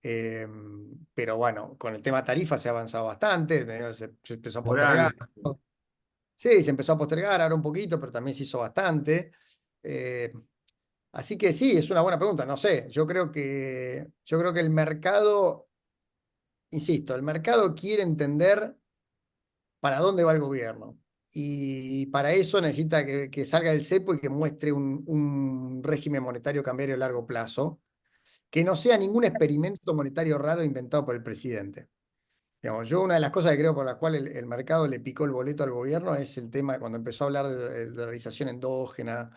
pero bueno, con el tema tarifa se ha avanzado bastante, se empezó a postergar. Morales. Sí, se empezó a postergar ahora un poquito, pero también se hizo bastante. Eh, Así que sí, es una buena pregunta, no sé. Yo creo que el mercado, insisto, el mercado quiere entender para dónde va el gobierno. Y para eso necesita que salga del cepo y que muestre un régimen monetario cambiario a largo plazo, que no sea ningún experimento monetario raro inventado por el presidente. Digamos, yo una de las cosas que creo por las cuales el mercado le picó el boleto al gobierno es el tema cuando empezó a hablar de dolarización endógena.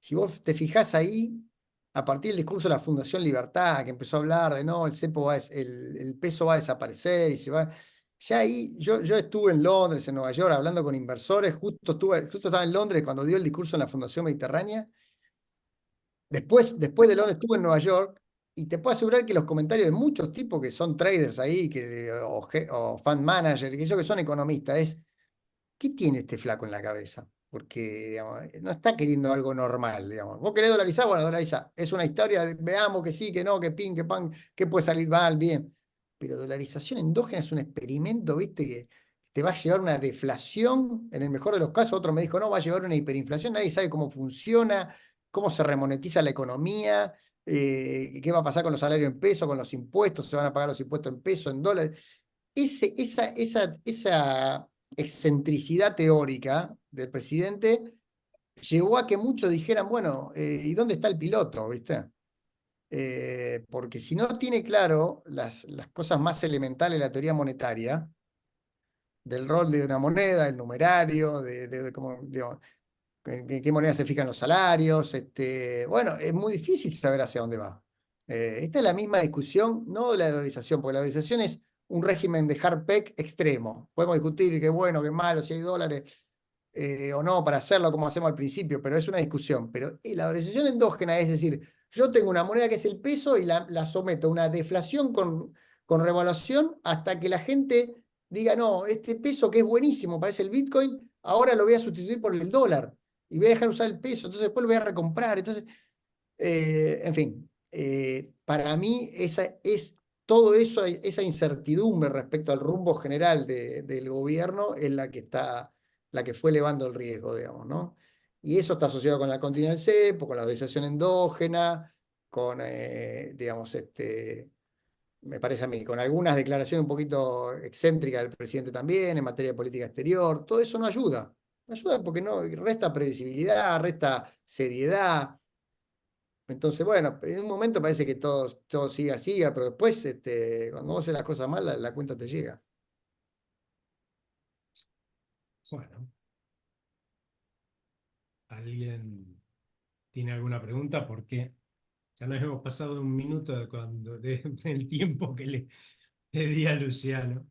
Si vos te fijás ahí, a partir del discurso de la Fundación Libertad, que empezó a hablar de no, el cepo el peso va a desaparecer y se va. Ya ahí, yo estuve en Londres, en Nueva York, hablando con inversores, justo estaba en Londres cuando dio el discurso en la Fundación Mediterránea. Después de Londres estuve en Nueva York y te puedo asegurar que los comentarios de muchos tipos que son traders ahí, o fund managers, que son economistas, es, ¿qué tiene este flaco en la cabeza? Porque, digamos, no está queriendo algo normal, digamos. ¿Vos querés dolarizar? Bueno, dolarizá. Es una historia, veamos que sí, que no, que pin, que pan, que puede salir mal, bien. Pero dolarización endógena es un experimento, ¿viste? Que te va a llevar una deflación, en el mejor de los casos. Otro me dijo, no, va a llevar una hiperinflación. Nadie sabe cómo funciona, cómo se remonetiza la economía, qué va a pasar con los salarios en pesos, con los impuestos, se van a pagar los impuestos en pesos, en dólares. Esa excentricidad teórica del presidente llevó a que muchos dijeran, bueno, ¿y dónde está el piloto? ¿Viste? Porque si no tiene claro las cosas más elementales de la teoría monetaria, del rol de una moneda, el numerario, de cómo, digamos, en qué moneda se fijan los salarios, bueno, es muy difícil saber hacia dónde va. Esta es la misma discusión, no de la dolarización, porque la dolarización es un régimen de hard peg extremo. Podemos discutir qué bueno, qué malo, si hay dólares o no para hacerlo como hacemos al principio, pero es una discusión. Pero la dolarización endógena es decir, yo tengo una moneda que es el peso y la someto a una deflación con revaluación hasta que la gente diga, no, este peso que es buenísimo, parece el Bitcoin, ahora lo voy a sustituir por el dólar y voy a dejar usar el peso, entonces después lo voy a recomprar. Entonces, en fin, para mí todo eso, esa incertidumbre respecto al rumbo general del gobierno es la que fue elevando el riesgo, digamos, ¿no? Y eso está asociado con la continuidad del cepo, con la dolarización endógena, con, digamos, me parece a mí, con algunas declaraciones un poquito excéntricas del presidente también en materia de política exterior. Todo eso no ayuda. No ayuda porque no, resta previsibilidad, resta seriedad. Entonces, bueno, en un momento parece que todo siga, pero después, cuando vos haces las cosas mal, la cuenta te llega. Bueno, ¿alguien tiene alguna pregunta? Porque ya nos hemos pasado un minuto del tiempo que le di a Luciano.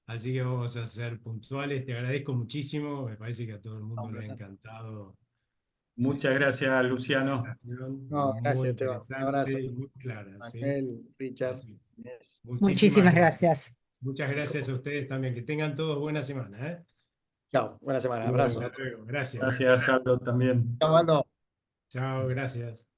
Así que vamos a ser puntuales. Te agradezco muchísimo. Me parece que a todo el mundo le ha encantado Muchas gracias, Luciano. No, muy gracias, Esteban. Un abrazo. interesante y muy clara. ¿Sí? Manuel, Richard. Así, Inés. Muchísimas gracias. Muchas gracias a ustedes también. Que tengan todos buena semana. ¿Eh? Chao, buena semana. Igual. Abrazo. Hasta luego. Gracias. Gracias, Aldo, también. Chao, Aldo. Chao, gracias.